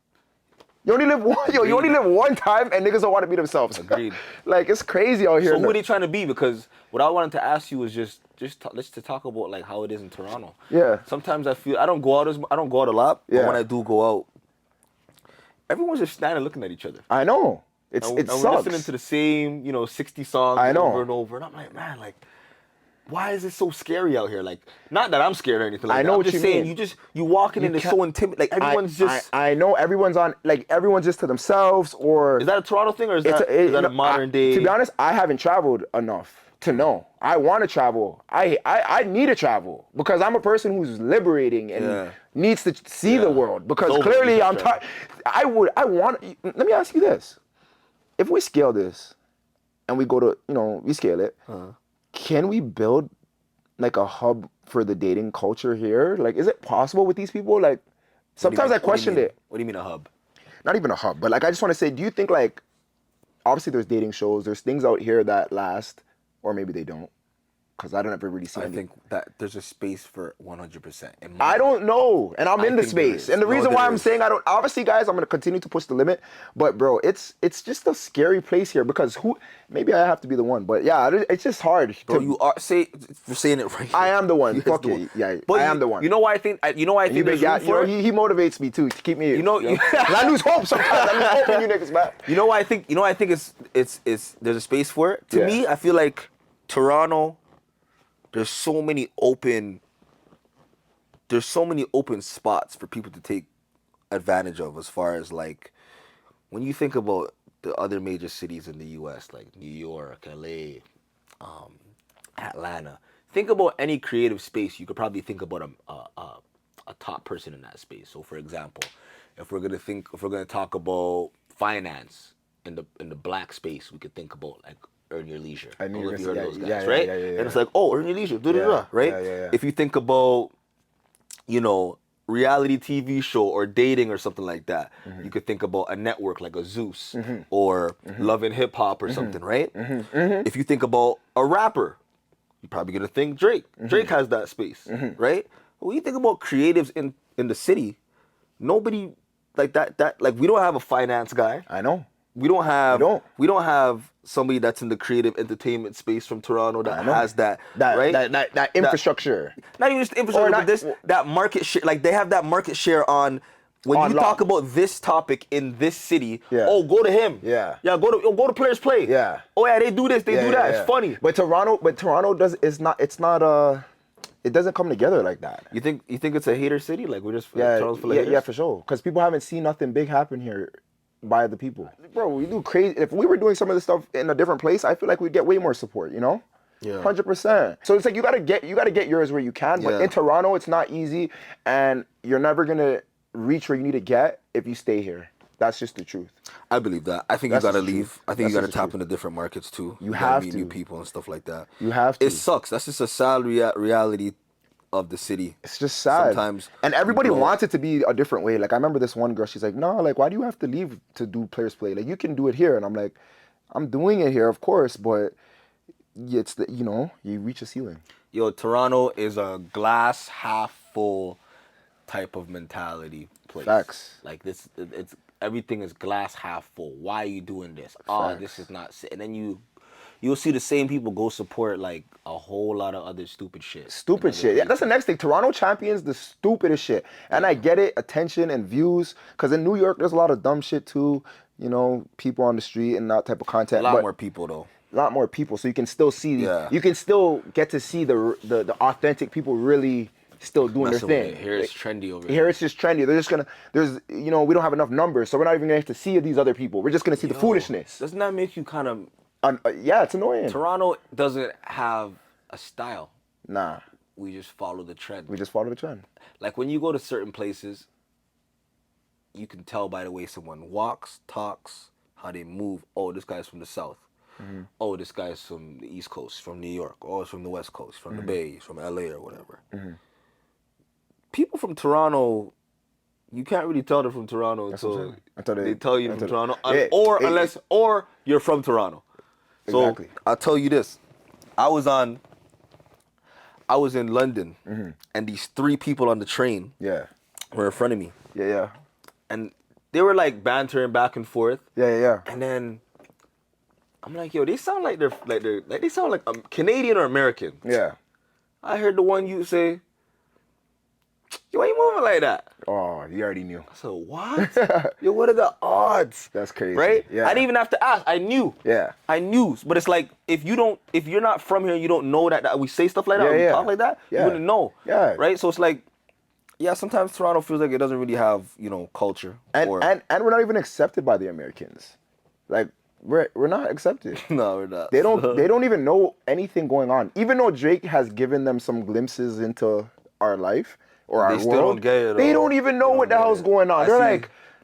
You only live one. Yo, you only live one time, and niggas don't want to be themselves. Agreed. Like it's crazy out here. So who are they trying to be? Because what I wanted to ask you was let's to talk about like how it is in Toronto. Yeah. Sometimes I feel I don't go out a lot, but Yeah. when I do go out, everyone's just standing looking at each other. I know. It And sucks. we're listening to the same 60 songs I know. over and over, and I'm like, man, like, why is it so scary out here? Like, not that I'm scared or anything like I that. know I'm what just you saying, mean. you walking in, it's can't- so intimidating. Like everyone's just. I know everyone's just to themselves, or Is that a Toronto thing, or is that a modern day? To be honest, I haven't traveled enough to know. I want to travel. I need to travel because I'm a person who's liberating and needs to see the world. Because over, clearly you I'm can't tired. I want. Let me ask you this: if we scale this, and we go to we scale it, can we build like a hub for the dating culture here? Like, is it possible with these people? Like, sometimes I questioned it. What do you mean a hub? Not even a hub, but like I just want to say, do you think like obviously there's dating shows, there's things out here that last, or maybe they don't, because I don't ever really see. I think that there's a space for 100%. I don't know, and I'm in the think there space, is. and the No, reason why there I'm is. saying I don't. Obviously, guys, I'm gonna continue to push the limit, but bro, it's just a scary place here because maybe I have to be the one, but yeah, it's just hard. Bro, you're saying it right. I am the one. Yes, Fuck the it. one. Yeah, But I am the one. You know why I think? There's room for it? he motivates me too to keep me. You know, 'Cause I lose hope sometimes. I lose hope in you niggas, man. You know why I think? It's there's a space for it. To me, I feel like Toronto. There's so many open spots for people to take advantage of, as far as like when you think about the other major cities in the U.S. like New York, L.A., Atlanta. Think about any creative space. You could probably think about a top person in that space. So, for example, if we're gonna talk about finance in the black space, we could think about like Earn Your Leisure. I knew don't know if you you were heard of gonna those say- guys, yeah, right? yeah, yeah, yeah, And it's yeah. like, oh, Earn Your Leisure, right? Yeah. If you think about, reality TV show or dating or something like that, you could think about a network like a Zeus or Love and Hip Hop or something, right? If you think about a rapper, you're probably gonna think Drake. Drake has that space, right? But when you think about creatives in the city, nobody like that like we don't have a finance guy. I know. We don't have don't. we don't have somebody that's in the creative entertainment space from Toronto that has that right? That infrastructure. Not even just infrastructure, not- but that market share. Like they have that market share on when On you lock. talk about this topic in this city. Yeah. Oh, go to him. Yeah. Go to Players Play. Yeah. Oh yeah, they do this, they do that. It's funny. But Toronto it doesn't come together like that. You think it's a hater city? Like we're just Yeah, Toronto's full of haters? yeah, for sure. Because people haven't seen nothing big happen here by the people. Bro, we do crazy. If we were doing some of this stuff in a different place, I feel like we'd get way more support, Yeah. 100%. So it's like you gotta get yours where you can. But Yeah. in Toronto, it's not easy, and you're never gonna reach where you need to get if you stay here. That's just the truth. I believe that. I think That's you gotta the truth. leave. I think That's you gotta just the tap truth. into different markets too. You gotta have meet to. new people and stuff like that. You have to. It sucks. That's just a sad reality of the city. It's just sad. Sometimes and everybody you grow- wants it to be a different way. Like I remember this one girl, she's like, no, like why do you have to leave to do Players Play? Like you can do it here. And I'm like, I'm doing it here, of course, but it's you reach a ceiling. Yo, Toronto is a glass half full type of mentality place. Facts. Like this, it's everything is glass half full. Why are you doing this? Oh, Facts. this is not. And then you'll see the same people go support like a whole lot of other stupid shit. Stupid shit. Yeah, that's the next thing. Toronto champions the stupidest shit. And I get it, attention and views. Because in New York, there's a lot of dumb shit too. People on the street and that type of content. A lot but more people though. A lot more people. So you can still see. Yeah. You can still get to see the authentic people really still doing Messing their with thing. it. Here it's trendy over Here it's just trendy. They're just gonna. We don't have enough numbers, so we're not even gonna have to see these other people. We're just gonna see the foolishness. Doesn't that make you kind of? Yeah, it's annoying. Toronto doesn't have a style. Nah, We just follow the trend. we just follow the trend. Like when you go to certain places, you can tell by the way someone walks, talks, how they move. Oh, this guy's from the South. Oh, this guy's from the East Coast, from New York. Oh, it's from the West Coast, from the Bay, he's from LA or whatever. People from Toronto, you can't really tell they're from Toronto until they tell you from Toronto, or you're from Toronto. So Exactly. I'll tell you this: I was in London, and these three people on the train Yeah, were in front of me, yeah. and they were like bantering back and forth. Yeah. And then I'm like, yo, they sound like they sound like Canadian or American. Yeah. I heard the one you say, yo, why you moving like that? Oh, you already knew. I said, what? Yo, what are the odds? That's crazy. Right? Yeah. I didn't even have to ask. I knew. Yeah. I knew. But it's like, if you're not from here, you don't know that we say stuff like that, Yeah, or we yeah. talk like that, Yeah. you wouldn't know. Yeah. Right? So it's like, yeah, sometimes Toronto feels like it doesn't really have, culture. And we're not even accepted by the Americans. Like we're not accepted. No, we're not. They don't even know anything going on. Even though Drake has given them some glimpses into our life or our still world, don't get it, they though. don't even know They what the don't get hell's it. going on.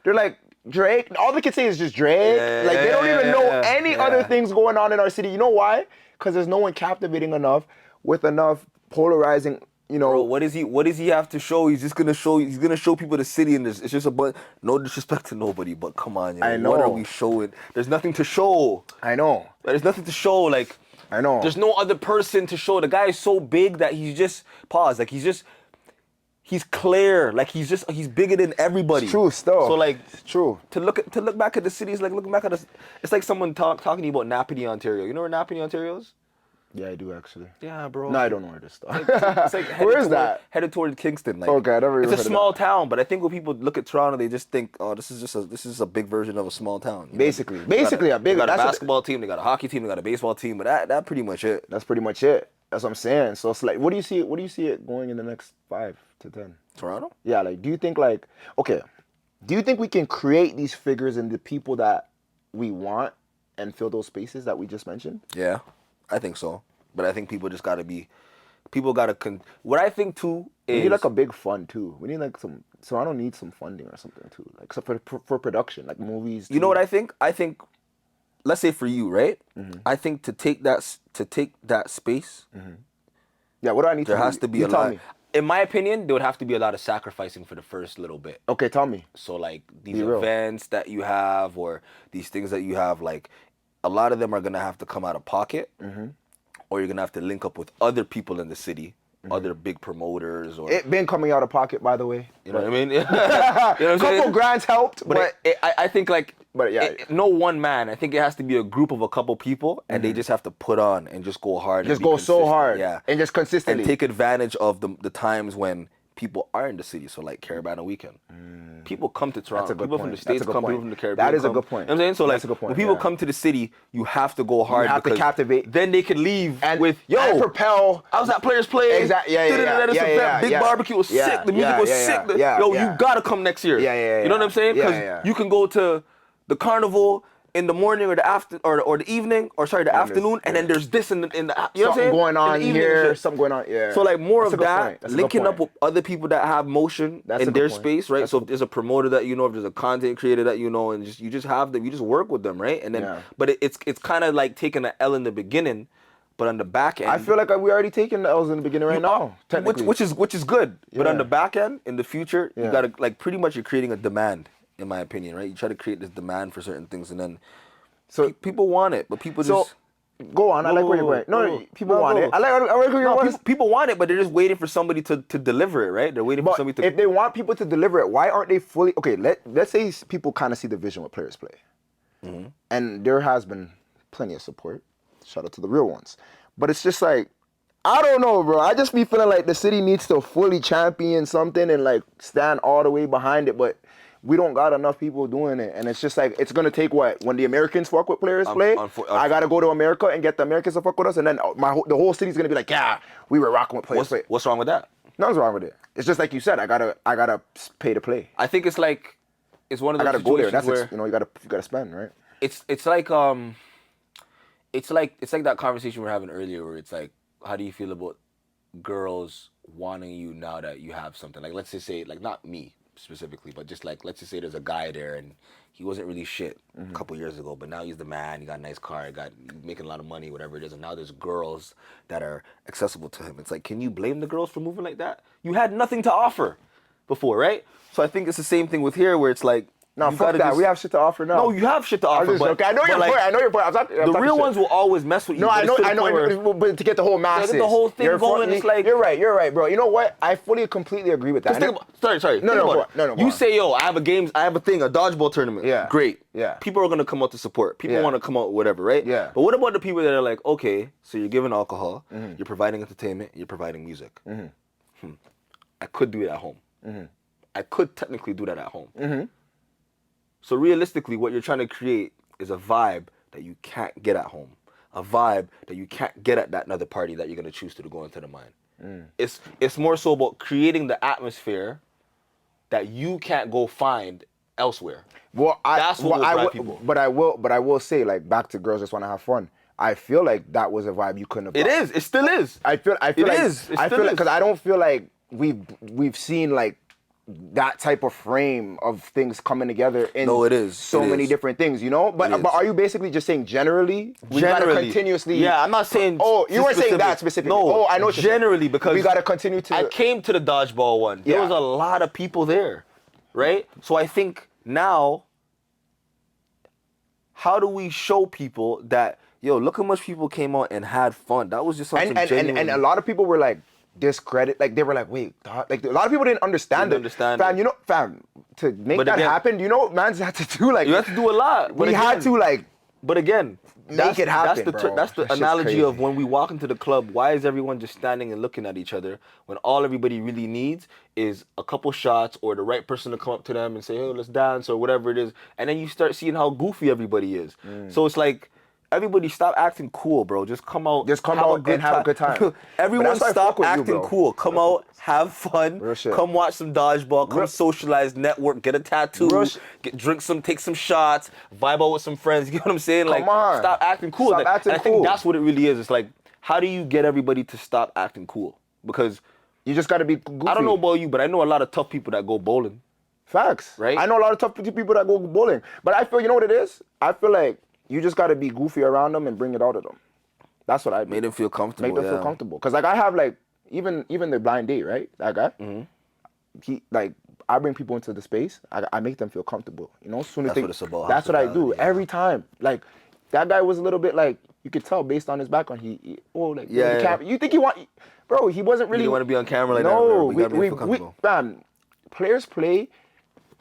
They're like Drake. All they can say is just Drake. Yeah, like they don't even know yeah, any yeah. other things going on in our city. You know why? Because there's no one captivating enough with enough polarizing. Bro, what does he have to show? He's gonna show people the city, and it's just a bunch. No disrespect to nobody, but come on, I know. What are we showing? There's nothing to show. I know. There's nothing to show. Like, I know. there's no other person to show. The guy is so big that he's just Like he's clear. Like he's bigger than everybody. It's true still. So like, it's true. To look back at the city is like looking back at us. It's like someone talking to you about Napanee, Ontario. You know where Napanee, Ontario is? Yeah, I do actually. Yeah, bro. No, I don't know where this stuff. It's like Where is that? Headed toward Kingston. Like, Okay, I never even it's a heard of small that. town, but I think when people look at Toronto, they just think, oh, this is just a big version of a small town. You know? Basically They got a that's basketball team, they got a hockey team, they got a baseball team, but that pretty much it. That's pretty much it. That's what I'm saying. So it's like, what do you see it going in the next 5 to 10? Toronto? Yeah, like, do you think we can create these figures and the people that we want and fill those spaces that we just mentioned? Yeah, I think so. But I think people just gotta what I think too We is need like a big fund too. We need like Toronto needs some funding or something too. Like so for production, like movies. You know what I think? I think, let's say for you, right? I think to take that space, Yeah, what do I need there to do? has to be You a tell lot. me. In my opinion, there would have to be a lot of sacrificing for the first little bit. Okay, tell me. So like these Be real. events that you have or these things that you have, like a lot of them are gonna have to come out of pocket, or you're gonna have to link up with other people in the city, other big promoters, or It been coming out of pocket, by the way. you know what I mean? You know what I'm Couple saying? grants helped, but I think like, But yeah. no one man. I think it has to be a group of a couple people, and they just have to put on and just go hard. just and be go so consistent. hard, yeah, and just consistently and take advantage of the times when people are in the city. So like Caribbean weekend, people come to Toronto. That's a good People from point. the That's a States good come. point. People from the Caribbean. That is a come. good point. You know what I'm saying? So That's like a good point, when people yeah. come to the city, you have to go hard. have to because captivate. Then they can leave and with and propel. I was at Players Play. Exactly. Yeah. Big barbecue was Yeah, sick. The music yeah, was yeah, sick. yeah, Yo, yeah. you gotta come next year. Yeah. You know what I'm saying? Yeah, Because yeah. you can go to the carnival in the morning or the the evening, or sorry, the afternoon, and then there's this in the you know what I'm Something saying? going In the on evening and here. shit. Something going on. Yeah. So like more That's of a good that, point. That's a good linking up point. with other people that have motion That's a in good their point. space, right? That's So a if there's a promoter that you know, if there's a content creator that you know, and you just have them, you just work with them, right? And then, Yeah. but it's kind of like taking an L in the beginning, but on the back end, I feel like we already taken the L's in the beginning right now. Technically. which is good. But on Yeah. the back end, in the future, you Yeah. gotta like pretty much you're creating a demand, in my opinion, right? You try to create this demand for certain things, and then So people want it, but people so just go on. I like where you're going. No, people want it. I like where you're going. people want it, but they're just waiting for somebody to deliver it, right? They're waiting for But somebody to. if they want people to deliver it, why aren't they fully okay? Let's say people kind of see the vision with Players Play, and there has been plenty of support. Shout out to the real ones, but it's just like I don't know, bro. I just be feeling like the city needs to fully champion something and like stand all the way behind it, but we don't got enough people doing it, and it's just like it's gonna take what when the Americans fuck with Players Play. I gotta go to America and get the Americans to fuck with us, and then the whole city's gonna be like, yeah, we were rocking with Players Play. What's wrong with that? Nothing's wrong with it. It's just like you said. I gotta pay to play. I think it's like it's one of I those gotta go there. situations That's where you gotta spend, right? it's like that conversation we were having earlier, where it's like, how do you feel about girls wanting you now that you have something? Like, let's just say, like, not me specifically, but just like, let's just say there's a guy there and he wasn't really shit a couple years ago, but now he's the man. He got a nice car, making a lot of money, whatever it is, and now there's girls that are accessible to him. It's like, can you blame the girls for moving like that? You had nothing to offer before, right? So I think it's the same thing with here, where it's like, No, you fuck gotta that. just, We have shit to offer now. no, you have shit to I'm offer, just but, joking. I know your but point. like, I know your point. I'm the real ones will always mess with you. No, but I it's know, to the I know, point where but to get the whole masses. get the whole thing You're going, it's like- you're right, bro. You know what? I fully, completely agree with that. Just think about, sorry. No, think no, about go it. on. No, go you on. say, yo, I have a thing, a dodgeball tournament. Yeah. Great. Yeah. People are gonna come out to support. People Yeah. want to come out, whatever, right? Yeah. But what about the people that are like, okay, so you're giving alcohol, you're providing entertainment, you're providing music. I could do it at home. I could technically do that at home. So realistically, what you're trying to create is a vibe that you can't get at home. A vibe that you can't get at that another party that you're gonna choose to go into the mind. It's more so about creating the atmosphere that you can't go find elsewhere. Well, That's what will drive people. But I will say, like, back to girls just want to have fun. I feel like that was a vibe you couldn't have. It brought. is. It still is. I feel It like is. It I still feel like is. because I don't feel like we've seen like that type of frame of things coming together in No, it is. so It many is. different things, you know. But It is. are you basically just saying generally we gotta continuously? Yeah, I'm not saying. Oh, you weren't saying specific. that specifically. No, Oh, I know what you're saying. generally because we gotta continue to. I came to the dodgeball one. There Yeah. was a lot of people there, right? So I think now, how do we show people that, yo, look how much people came out and had fun? That was just something genuine. and a lot of people were like discredit, like they were like, wait, like a lot of people didn't understand Didn't understand fam, it. you know, fam, to make But that again- happen, you know what man's had to do? Like You have to do a lot. But we had again- to like But again, Make it happen, that's bro. That's the That shit's analogy of crazy. when we walk into the club. Why is everyone just standing and looking at each other when all everybody really needs is a couple shots or the right person to come up to them and say, "Hey, let's dance" or whatever it is, and then you start seeing how goofy everybody is. So it's like, everybody stop acting cool, bro. Just come out. Just come out and have a good time. Everyone But that's why I stop fuck with you, acting bro. cool. Come out, have fun. Real shit. Come watch some dodgeball. Come Real- socialize, network, get a tattoo, Real sh- take some shots, vibe out with some friends. You know what I'm saying? Like, Come on. stop acting cool. Stop Like, acting and I think cool. that's what it really is. It's like, how do you get everybody to stop acting cool? Because you just gotta be goofy. I don't know about you, but I know a lot of tough people that go bowling. Facts. Right? I know a lot of tough people that go bowling. But I feel, you know what it is? I feel like you just gotta be goofy around them and bring it out of them. That's what I do. Made them feel comfortable. Make them feel comfortable. Cause like I have like even the blind date, right? That guy. He like I bring people into the space. I make them feel comfortable. You know, as soon as That's they, what it's about, that's what I do hospitality, yeah. every time. Like that guy was a little bit like you could tell based on his background. He like Yeah, the yeah. You think he want, bro? He wasn't really. You want to be on camera like that. No, bro. We gotta make them feel comfortable. fam, players play,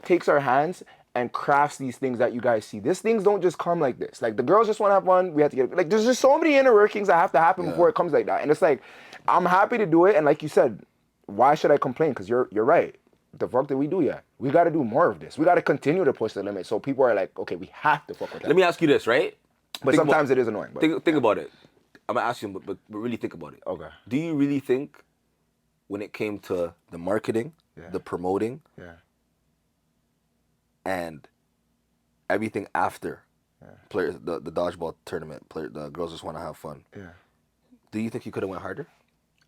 takes our hands and crafts these things that you guys see. These things don't just come like this. Like the girls just want to have fun. We have to get like there's just so many inner workings that have to happen before it comes like that. And it's like I'm happy to do it. And like you said, why should I complain? Because you're right. The fuck did we do yet? We got to do more of this. We got to continue to push the limit. So people are like, okay, we have to fuck with that. Let me ask you this, right? But sometimes it is annoying. But Think about it. I'm gonna ask you, but really think about it. Okay. Do you really think, when it came to the marketing, the promoting, yeah. and everything after players, the dodgeball tournament, the girls just want to have fun. Yeah. Do you think you could have went harder?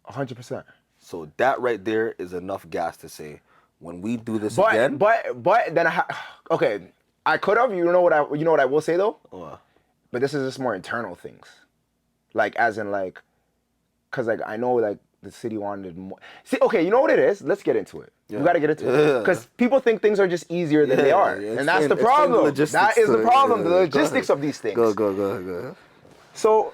100%. So that right there is enough gas to say, when we do this again. But then okay, I could have. You know what I will say though. But this is just more internal things, like as in like, cause like I know like the city wanted more. See, okay, you know what it is? Let's get into it. We gotta get into it because people think things are just easier than they are, and that's the problem. That is the problem. The logistics of these things. Go. So,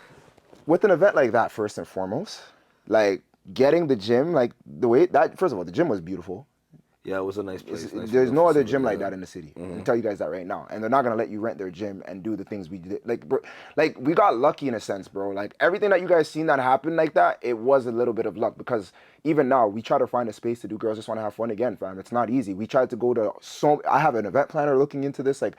with an event like that, first and foremost, like getting the gym, like the way that, first of all, the gym was beautiful. Yeah, it was a nice place. There's no other gym like that in the city. I can tell you guys that right now. And they're not gonna let you rent their gym and do the things we did. Like, bro, like we got lucky in a sense, bro. Like everything that you guys seen that happened like that, it was a little bit of luck because even now we try to find a space to do Girls Just Want to Have Fun again, fam. It's not easy. We tried to go to I have an event planner looking into this. Like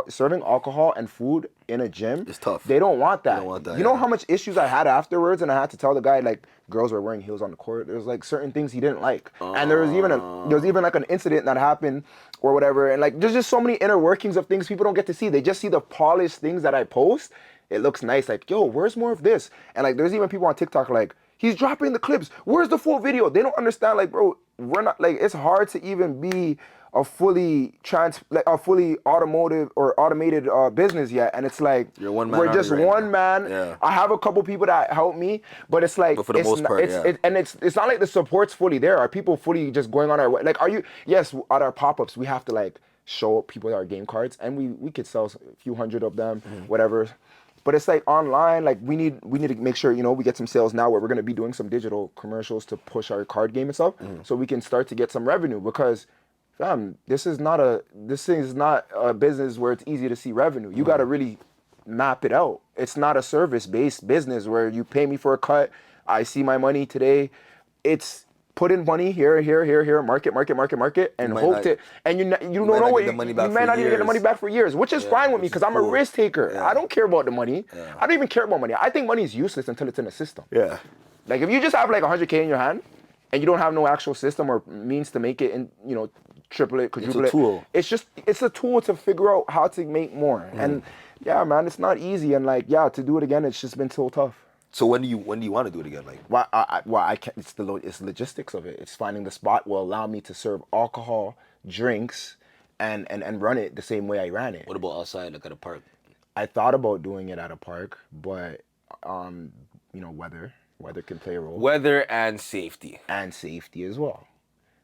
serving alcohol and food in a gym, it's tough. They don't want that. They don't want that, you know how much issues I had afterwards, and I had to tell the guy like girls were wearing heels on the court. There was like certain things he didn't like, and there was even like an incident that happened or whatever, and like there's just so many inner workings of things people don't get to see. They just see the polished things that I post. It looks nice, like yo, where's more of this? And like there's even people on TikTok like he's dropping the clips. Where's the full video? They don't understand, like bro, we're not like it's hard to even be a fully automotive or automated business yet, and it's like You're one man we're just army right one now. man. Yeah. I have a couple people that help me, but it's like But for the it's most not, part, it's not like the support's fully there. Are people fully just going on our way? Like, are you? Yes, at our pop-ups we have to like show people our game cards, and we could sell a few hundred of them, whatever. But it's like online, like we need to make sure, we get some sales now where we're gonna be doing some digital commercials to push our card game and stuff, so we can start to get some revenue. Because, fam, this is not a business where it's easy to see revenue. You gotta really map it out. It's not a service-based business where you pay me for a cut, I see my money today. It's put in money here, market, and and you don't know what you might not even get the money back for years, which is fine with me because I'm a risk taker. Yeah. I don't care about the money. I don't even care about money. I think money is useless until it's in a system. Yeah. Like if you just have like 100K in your hand and you don't have no actual system or means to make it in, triple it, quadruple it. It's a tool. It's a tool to figure out how to make more. And yeah, man, it's not easy. And like, yeah, to do it again, it's just been so tough. So when do you want to do it again? Like, I can't. It's the logistics of it. It's finding the spot will allow me to serve alcohol, drinks, and run it the same way I ran it. what about outside, like at a park? I thought about doing it at a park, but weather can play a role. Weather and safety, And safety as well,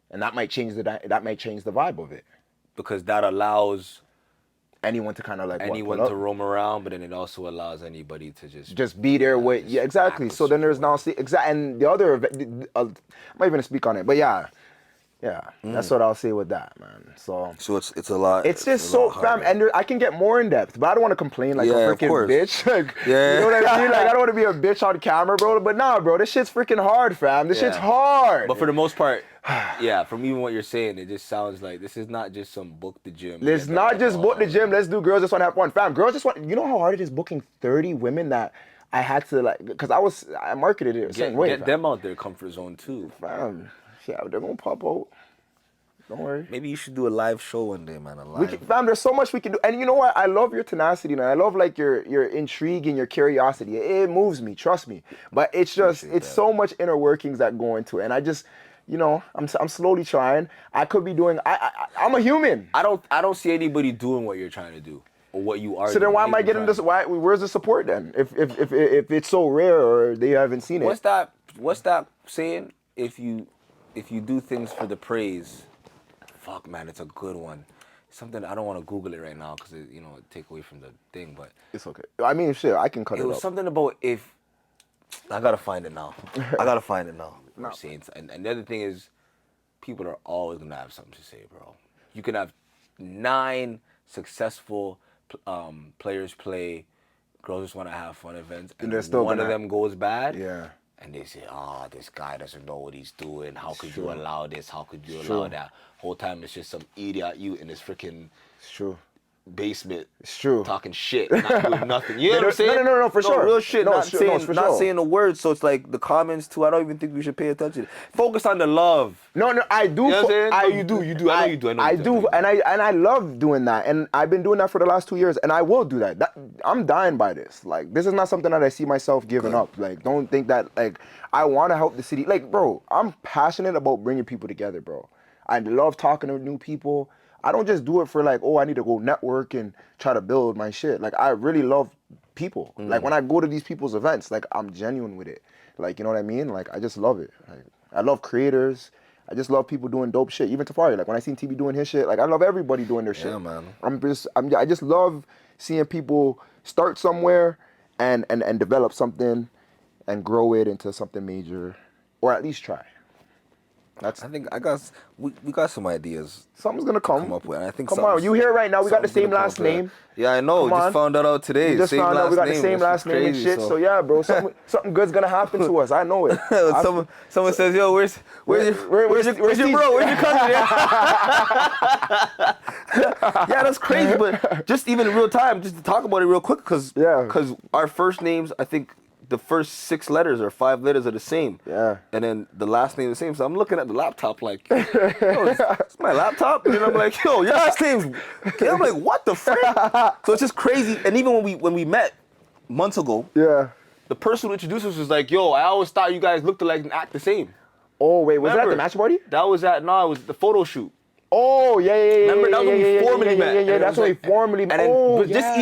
and that might change the vibe of it. because that allows Anyone to kind of like anyone pull to up. roam around, but then it also allows anybody to Just be there with just exactly. act a So then there's certain now and the other event. I'm not even gonna speak on it, but yeah, that's what I'll say with that, man. So it's a lot. it's just so fam, and I can get more in depth, but I don't want to complain like Yeah, a of freaking course. bitch. Like, Yeah. you know what I mean? Like I don't want to be a bitch on camera, bro. But nah, bro, this shit's freaking hard, fam. This shit's hard. But for the most part, yeah, from even what you're saying, it just sounds like this is not just some book the gym. It's not just book the gym. Let's do girls just want to have fun, fam. Girls just want. You know how hard it is booking 30 women that I had to like, because I marketed it a certain way. Get them out their comfort zone too. Fam, yeah, they're gonna pop out. Don't worry. Maybe you should do a live show one day, man. Fam, there's so much we can do. And you know what? I love your tenacity, man. I love like your intrigue and your curiosity. It moves me, trust me. But it's just, it's so much inner workings that go into it. And I just, I'm slowly trying. I could be doing, I'm a human. I don't see anybody doing what you're trying to do or what you are. So then why am I getting this? Where's the support then? If it's so rare or they haven't seen it. What's that saying? If you do things for the praise, fuck man, it's a good one. Something I don't want to Google it right now because it take away from the thing, but It's okay. I mean, shit, I can cut it it was up. something about if I gotta find it now. I'm saying, and the other thing is, people are always gonna have something to say, bro. You can have 9 successful players play. Girls just want to have fun events, and they're still one of gonna- them goes bad. Yeah. And they say, this guy doesn't know what he's doing. How could true. you allow this? How could you It's allow true. that? Whole time it's just some idiot you in this freaking It's true. basement. It's true. Talking shit, not doing nothing. You know what I'm No, saying? no, for sure. Real shit. No, not it's true. saying, No, it's for not sure. saying the words. So it's like the comments too. I don't even think we should pay attention. Focus on the love. No, I do. You know what I'm saying? No, you do. I know you do. I do, and I love doing that, and I've been doing that for the last 2 years, and I will do that. I'm dying by this. Like, this is not something that I see myself giving up. Like, don't think that. Like, I want to help the city. Like, bro, I'm passionate about bringing people together, bro. I love talking to new people. I don't just do it for like, I need to go network and try to build my shit. Like, I really love people. Like, when I go to these people's events, like, I'm genuine with it. Like, you know what I mean? Like, I just love it. Like, I love creators. I just love people doing dope shit. Even Tafari, like when I seen TB doing his shit, like I love everybody doing their shit. Yeah, man. I just love seeing people start somewhere and develop something and grow it into something major, or at least try. I think we got some ideas. Something's gonna come up with. And I think come on, you here right now? We got the same last name. Yeah, I know. Come on. Just found that out today. We just found out we got the same last name and shit. So yeah, bro, something good's gonna happen to us. I know it. Someone says, "Yo, where's your bro? Where's your cousin?" Yeah, that's crazy. But just even in real time, just to talk about it real quick, because our first names, I think the first 6 letters or 5 letters are the same. Yeah. And then the last name is the same. So I'm looking at the laptop like, yo, it's my laptop. And then I'm like, yo, your last name's. And I'm like, what the frick? So it's just crazy. And even when we met months ago, the person who introduced us was like, yo, I always thought you guys looked alike and act the same. Oh wait, was that Remember, at the match party? That was it was the photo shoot. Oh yeah. Remember, that was when we formally met. Yeah, that's when we formally met. But just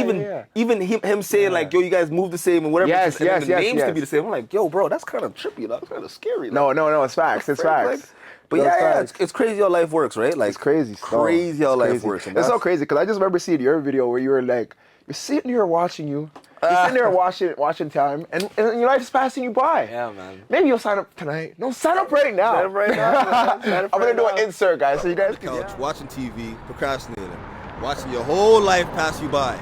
even him saying like, yo, you guys move the same and whatever. Yes, and the names could be the same. I'm like, yo, bro, that's kind of trippy. That's kind of scary. No, it's facts. It's facts. But Those yeah, times. it's crazy how life works, right? Like It's crazy stuff. crazy how It's life crazy. works. And It's so that's- crazy because I just remember seeing your video where you were like, you're sitting here watching you. You're sitting there watching time, and your life's passing you by. Yeah, man. Maybe you'll sign up tonight. No, sign up right now. Sign up right now, man. Sign up I'm right gonna do now. an insert, guys, so you guys can. Couch, watching TV, procrastinating, watching your whole life pass you by.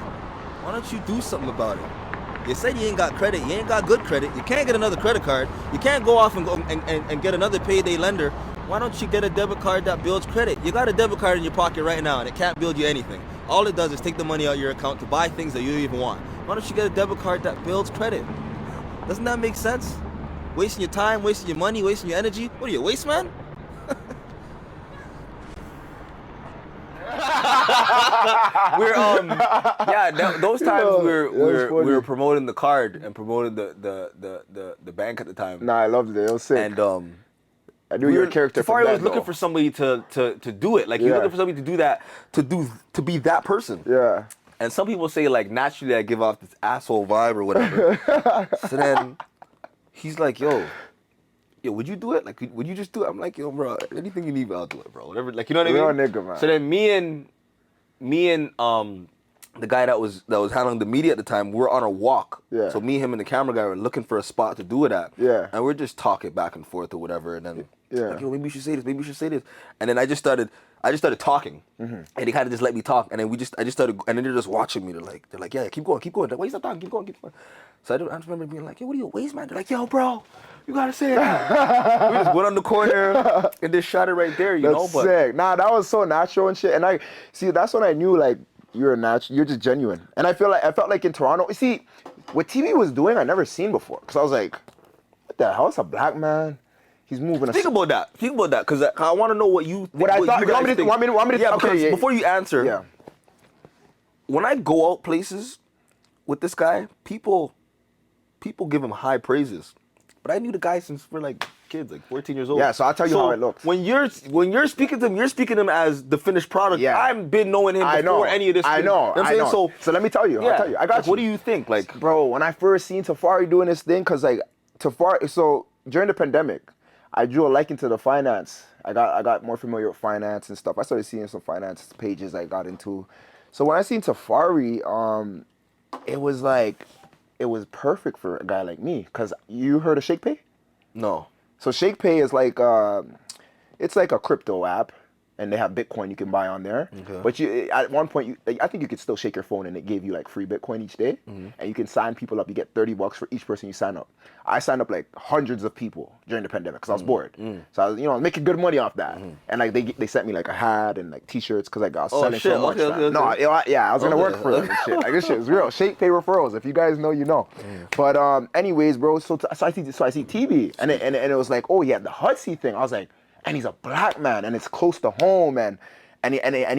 Why don't you do something about it? You said you ain't got credit, you ain't got good credit, you can't get another credit card, you can't go off and go and get another payday lender. Why don't you get a debit card that builds credit? You got a debit card in your pocket right now and it can't build you anything. All it does is take the money out of your account to buy things that you don't even want. Why don't you get a debit card that builds credit? Doesn't that make sense? Wasting your time, wasting your money, wasting your energy? What are you, a waste man? We're those times Yo, we that was were funny. promoting the card and promoting the bank at the time. Nah, I loved it. It was sick. And I knew your character. Tafari from was that, looking though. for somebody to do it. Like he was Yeah. looking for somebody to do that, to be that person. Yeah. And some people say like naturally I give off this asshole vibe or whatever. So then he's like, yo, would you do it? Like, would you just do it? I'm like, yo, bro, anything you need, I'll do it, bro. Whatever, like, you know what I Real mean? nigga, man. So then me and the guy that was handling the media at the time, we're on a walk. Yeah. So me, him, and the camera guy were looking for a spot to do it at. Yeah. And we're just talking back and forth or whatever, and then Yeah. like, yo, maybe we should say this, maybe we should say this, and then I just started talking, and they kind of just let me talk, and then I just started, and then they're just watching me. They're like, yeah, keep going. Like, why you stop talking? Keep going. So I just remember being like, yo, what are you, a waste man? They're like, yo, bro, you gotta say it. We just went on the corner and just shot it right there, you know. That's But sick. Nah, that was so natural and shit. And I see that's when I knew like you're natural. You're just genuine. And I felt like in Toronto. You see, what TV was doing, I never seen before. Cause I was like, what the hell? It's a black man. He's moving. Think about that, because I want to know what you. What I thought. You You guys want me to? think. Want me to? Yeah, Okay. because Yeah. before you answer, Yeah. when I go out places with this guy, people give him high praises. But I knew the guy since we're like kids, like 14 years old. Yeah, so I'll tell you how it looks. When you're speaking to him, you're speaking to him as the finished product. Yeah. I've been knowing him I know. before any of this. I thing. know. You know what I'm I saying? know. So let me tell you. Yeah. I'll tell you. I got Like, you. what do you think? Like, Bro, when I first seen Tafari doing this thing, cause like Tafari, so during the pandemic, I drew a liking to the finance. I got more familiar with finance and stuff. I started seeing some finance pages I got into. So when I seen Tafari, it was like, it was perfect for a guy like me. Cause you heard of ShakePay? no. So ShakePay is like, it's like a crypto app, and they have Bitcoin you can buy on there. Okay. But you, at one point, I think you could still shake your phone, and it gave you like free Bitcoin each day, and you can sign people up. You get $30 for each person you sign up. I signed up like hundreds of people during the pandemic because I was bored. So I was, making good money off that. And like they sent me like a hat and like T-shirts because like I was selling shit. so much. Okay, man. okay, No, okay. I was gonna Okay, work for them and shit. Like this shit is real. ShakePay referrals. If you guys know, you know. But anyways, bro. So I see TV, and it was like, oh yeah, the Hudsy thing. I was like, and he's a black man, and it's close to home, and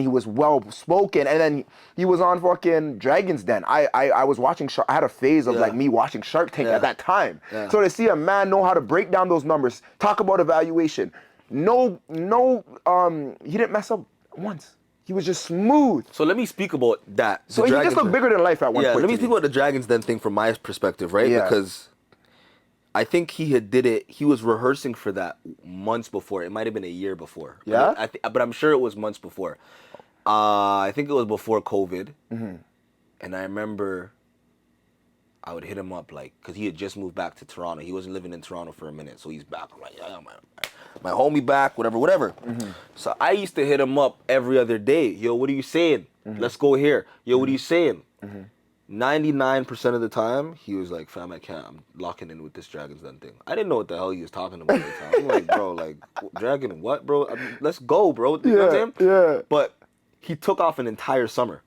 he was well spoken, and then he was on fucking Dragon's Den. I was watching I had a phase of like me watching Shark Tank at that time. Yeah. So to see a man know how to break down those numbers, talk about evaluation, no, he didn't mess up once. He was just smooth. So let me speak about that. So he just looked bigger than life at one Yeah, point. let me to speak about the Dragons Den thing from my perspective, right? Yeah. Because I think he was rehearsing for that months before. It might have been a year before. Yeah? But I'm sure it was months before. I think it was before COVID. And I remember I would hit him up like, because he had just moved back to Toronto. He wasn't living in Toronto for a minute, so he's back. I'm like, yeah, my homie back, whatever. So I used to hit him up every other day. Yo, what are you saying? Let's go here. Yo, what are you saying? 99% of the time, he was like, fam, I can't. I'm locking in with this Dragon's Den thing. I didn't know what the hell he was talking about at the time. I'm like, bro, like, Dragon, what, bro? I mean, let's go, bro. You know what I'm saying? Yeah. But he took off an entire summer.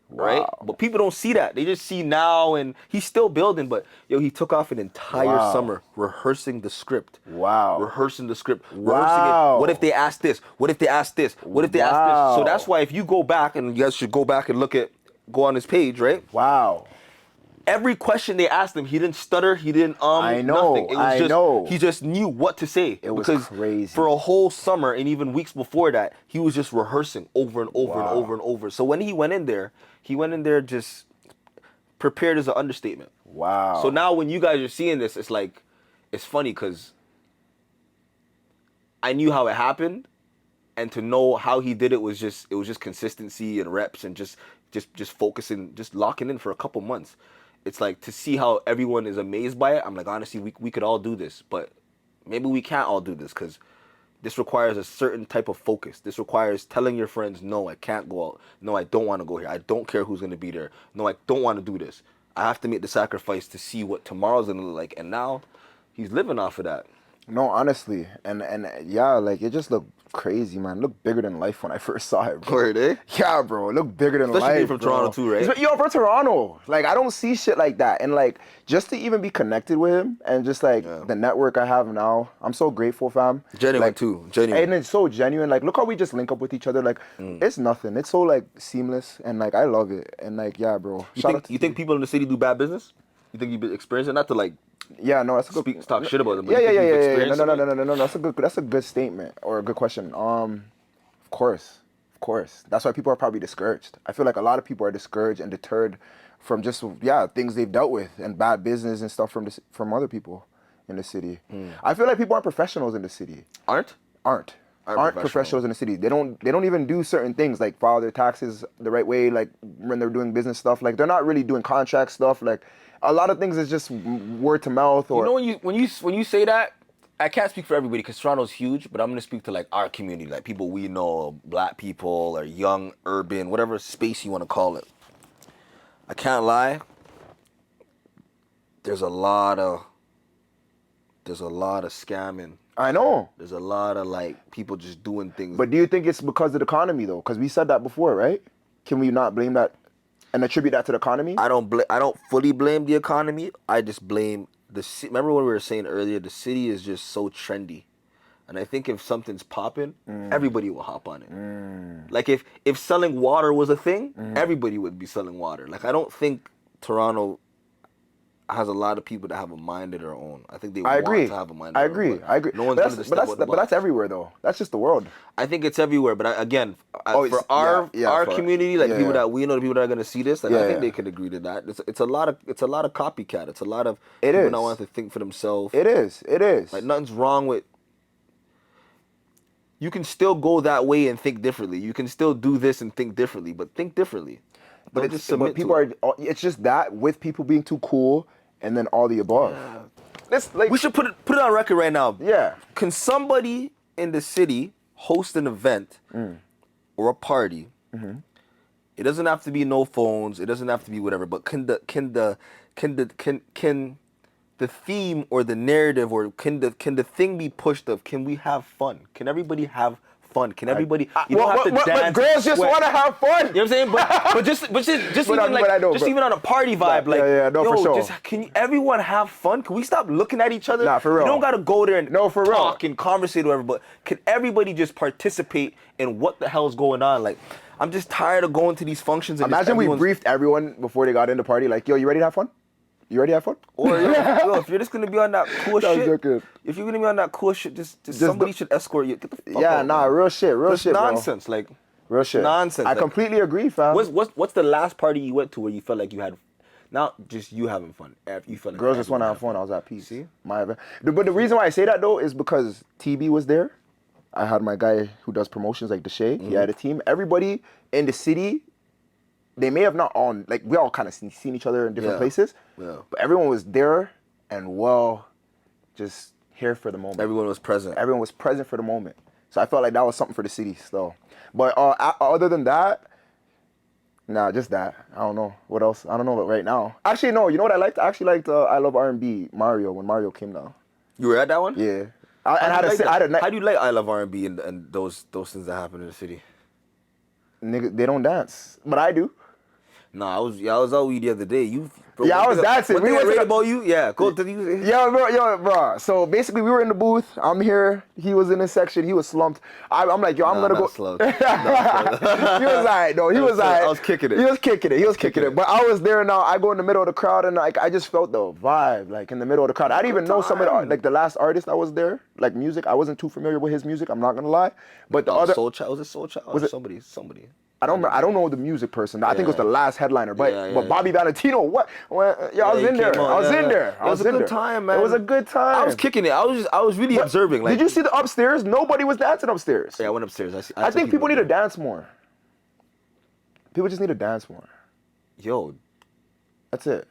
Right? Wow. But people don't see that. They just see now, and he's still building, but yo, he took off an entire summer rehearsing the script. Wow. Rehearsing the script. Wow. Rehearsing it. What if they ask this? What if they ask this? What if they ask this? So that's why if you go back, and you guys should go back and go on his page, right? Wow. Every question they asked him, he didn't stutter, he didn't I know, nothing. It was I just, know. He just knew what to say. It was because crazy. For a whole summer and even weeks before that, he was just rehearsing over and over and over and over. So when he went in there just prepared as an understatement. Wow. So now when you guys are seeing this, it's like, it's funny because I knew how it happened, and to know how he did it was just consistency and reps and just focusing, just locking in for a couple months. It's like to see how everyone is amazed by it. I'm like, honestly, we could all do this, but maybe we can't all do this because this requires a certain type of focus. This requires telling your friends, no, I can't go out. No, I don't want to go here. I don't care who's going to be there. No, I don't want to do this. I have to make the sacrifice to see what tomorrow's going to look like. And now he's living off of that. No, honestly, and yeah, like it just looked crazy, man. It looked bigger than life when I first saw it, bro. Word, eh? Yeah, bro. It looked bigger than Especially life. being from bro. Toronto too, right? Yo, from Toronto. Like I don't see shit like that, and like just to even be connected with him, and just like the network I have now, I'm so grateful, fam. Genuine like, too, genuine. And it's so genuine. Like look how we just link up with each other. Like it's nothing. It's so like seamless, and like I love it. And like yeah, bro. You think people in the city do bad business? You think you've experienced it? Not to like yeah, no, that's a good talk shit about them. But Yeah. you think you've experienced No. it? That's a good statement or a good question. Of course. That's why people are probably discouraged. I feel like a lot of people are discouraged and deterred from just things they've dealt with and bad business and stuff from other people in the city. I feel like people aren't professionals in the city. Aren't Professionals in the city. They don't even do certain things like file their taxes the right way, like when they're doing business stuff. Like they're not really doing contract stuff. Like a lot of things is just word to mouth. Or you know when you say that, I can't speak for everybody because Toronto's huge, but I'm gonna speak to like our community, like people we know, black people or young, urban, whatever space you want to call it. I can't lie. There's a lot of scamming. I know. There's a lot of like people just doing things. But do you think it's because of the economy though? Because we said that before, right? Can we not blame that and attribute that to the economy? I don't fully blame the economy. I just blame the city. Remember what we were saying earlier? The city is just so trendy, and I think if something's popping, everybody will hop on it. Like if selling water was a thing, everybody would be selling water. Like I don't think Toronto has a lot of people that have a mind of their own. I think they want to have a mind of their own. I agree. No one's going to step out the box. But that's everywhere though. That's just the world. I think it's everywhere. But for our community, like people that we know, the people that are going to see this, like I think they could agree to that. It's a lot of copycat. It's a lot of people that want to think for themselves. It is. Like nothing's wrong with. You can still go that way and think differently. You can still do this and think differently, but think differently. But it's just that with people being too cool and then all the above. Yeah. We should put it on record right now. Yeah. Can somebody in the city host an event or a party? It doesn't have to be no phones. It doesn't have to be whatever. But can the theme or the narrative or can the thing be pushed of can we have fun? Can everybody have fun? Can everybody? You don't have to dance. But girls just want to have fun. You know what I'm saying? But just even on a party vibe, for sure. Can everyone have fun? Can we stop looking at each other? Nah, for real. You don't gotta go there and for real. talk and conversate or whatever. But can everybody just participate in what the hell's going on? Like, I'm just tired of going to these functions. And imagine we briefed everyone before they got in the party. Like, yo, you ready to have fun? You ready to have fun? Or yo, if you're just gonna be on that cool shit, joking. if you're gonna be on that cool shit, just somebody should escort you. Get the fuck out, real shit, nonsense, bro. like real shit, nonsense. I completely agree, fam. What's the last party you went to where you felt like you had, not just you having fun? You felt like girls just want to have fun. I was at peace. See, but the reason why I say that though is because TB was there. I had my guy who does promotions like Deshay. He had a team. Everybody in the city. They may have not all, like, we all kind of seen each other in different places, but everyone was there and, just here for the moment. Everyone was present. Everyone was present for the moment. So I felt like that was something for the city still. But other than that, just that. I don't know. What else? I don't know right now. Actually, no, you know what I liked? I actually liked I Love R&B Mario when Mario came down. You were at that one? Yeah. How do you like I Love R&B and those things that happen in the city? Nigga, they don't dance, but I do. Nah, I was out with you the other day. I was dancing. One thing I read about you, go to you. Yo, bro. So basically, we were in the booth. I'm here. He was in his section. He was slumped. I'm like, yo, I'm gonna go. Slumped. He was alright. No, he was alright. I was kicking it. He was kicking it. But I was there now. I go in the middle of the crowd and like I just felt the vibe, like in the middle of the crowd. I didn't even know some of the the last artist that was there, like music. I wasn't too familiar with his music. I'm not gonna lie. But the other Soul Child, was it Soul Child? Was it somebody? I don't know the music person. I think it was the last headliner. But Yeah. Bobby Valentino, what? Yeah, I was he in there. came out, I was yeah, in yeah. there. I It was a in good there. time, man. It was a good time. I was kicking it. I was really observing. Like, did you see the upstairs? Nobody was dancing upstairs. Yeah, I went upstairs. I took think people need to up there. dance more. People just need to dance more. Yo, That's it.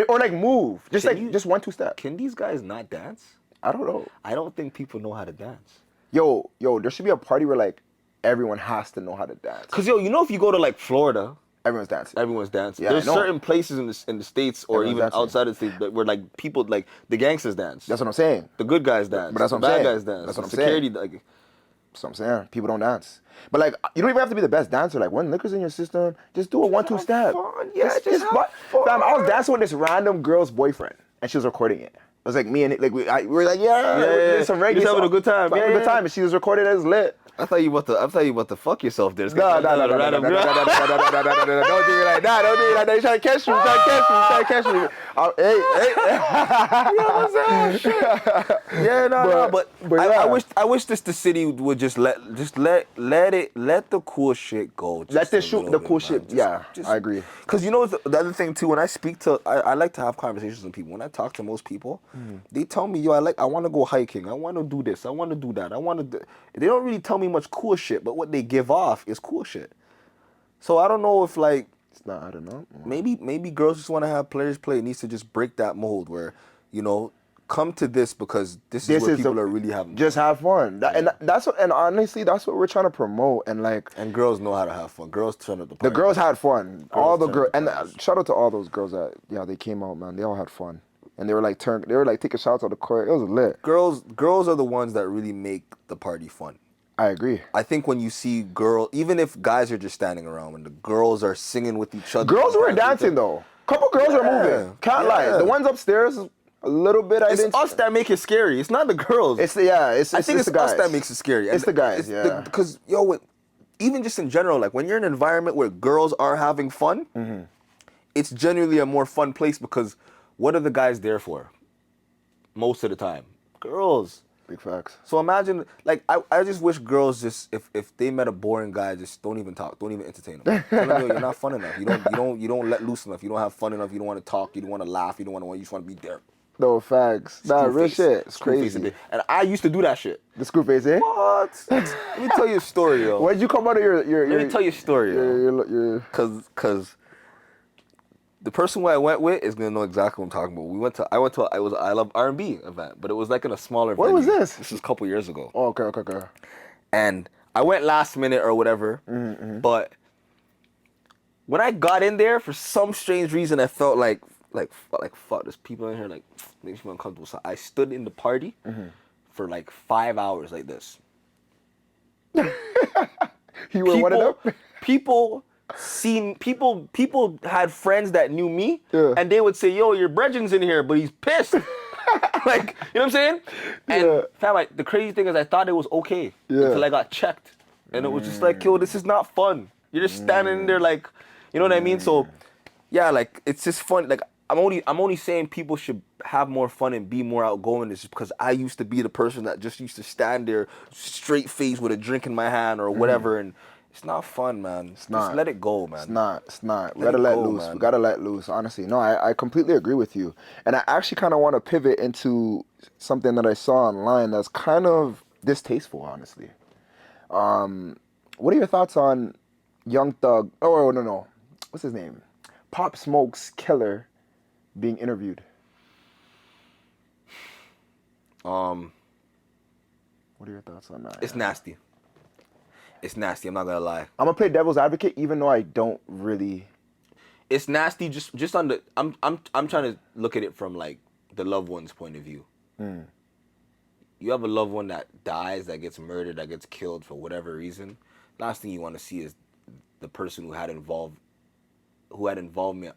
Or like move. Just Can like you- just 1-2 step. can these guys not dance? I don't know. I don't think people know how to dance. Yo, there should be a party where like everyone has to know how to dance. Cause yo, you know, if you go to like Florida, Everyone's dancing. everyone's dancing. Yeah, I There's know. certain places in the states or Everyone's even dancing. outside of the states where like people like the gangsters dance. That's what I'm saying. The good guys dance. But that's what the I'm bad saying. guys dance. That's what I'm Security, saying. like, That's what I'm saying. People don't dance. But like, you don't even have to be the best dancer. Like, when liquor's in your system, just do a 1-2 step. fun. Yeah, just have fun. Fam, I was dancing with this random girl's boyfriend, and she was recording it. It was like me and we were like, yeah, we did some reggae. Just having a song. good time. Having a Yeah, good time, and she was recording it as lit. I thought you about to fuck yourself there. No, don't do me like that. Don't do me like that. You trying to catch me? You trying to catch me? Hey. Yeah, no, but yeah. I wish the city would just let the cool shit go. Let the cool shit. Yeah, I agree. Because you know the other thing too, when I speak to, I like to have conversations with people. When I talk to most people, they tell me, yo, I want to go hiking. I want to do this. I want to do that. They don't really tell me much cool shit, but what they give off is cool shit. So I don't know if like, It's not. I don't know. maybe girls just want to have players play. It needs to just break that mold where, you know, come to this because this is where people are really having just have fun. And honestly, that's what we're trying to promote. And like, and girls know how to have fun. Girls turn up the party. the girls had fun. All the turn girls, up and the parties. shout out to all those girls that they came out, man. They all had fun, and they were like taking shots on the court. It was lit. Girls are the ones that really make the party fun. I agree. I think when you see even if guys are just standing around, when the girls are singing with each other. Girls were dancing though. Couple girls were moving. Can't lie. The ones upstairs, a little bit. It's us that make it scary. It's not the girls. I think it's the the guys. us that makes it scary. It's the guys, yeah. Because even just in general, like when you're in an environment where girls are having fun, it's genuinely a more fun place because what are the guys there for? Most of the time, girls. Big facts. So imagine, like, I just wish girls just if they met a boring guy, just don't even talk, don't even entertain them. Tell them, yo, you're not fun enough. You don't let loose enough. You don't have fun enough. You don't want to talk. You don't want to laugh. You just want to be there. No facts. Nah, real shit. It's Screw face a crazy. bit. And I used to do that shit. The screw face, eh? What? Let me tell you a story, yo. Why'd you come out of your Let me tell you a story, yo. your Cause the person who I went with is gonna know exactly what I'm talking about. I went to it was a I Love R&B event, but it was like in a smaller What venue. was this? This was a couple years ago. Oh, okay. And I went last minute or whatever, but when I got in there, for some strange reason, I felt like fuck, there's people in here, like, makes me uncomfortable. So I stood in the party for like 5 hours like this. You were one of them? People had friends that knew me, and they would say, yo, your brethren's in here, but he's pissed. Like, you know what I'm saying? And fam, the crazy thing is I thought it was okay until I got checked. And it was just like, yo, this is not fun. You're just standing in there like, you know what I mean? So yeah, like, it's just fun. Like, I'm only saying people should have more fun and be more outgoing is just because I used to be the person that just used to stand there straight face with a drink in my hand or whatever, and it's not fun, man. It's not. Just let it go, man. It's not. We gotta let loose. Man. We gotta let loose, honestly. No, I completely agree with you. And I actually kind of want to pivot into something that I saw online that's kind of distasteful, honestly. What are your thoughts on Young Thug? Oh, no. What's his name? Pop Smoke's killer being interviewed. What are your thoughts on that? It's nasty. It's nasty. I'm not gonna lie. I'm gonna play devil's advocate, even though I don't really. It's nasty. Just on the. I'm trying to look at it from like the loved one's point of view. You have a loved one that dies, that gets murdered, that gets killed for whatever reason. Last thing you want to see is the person who had involvement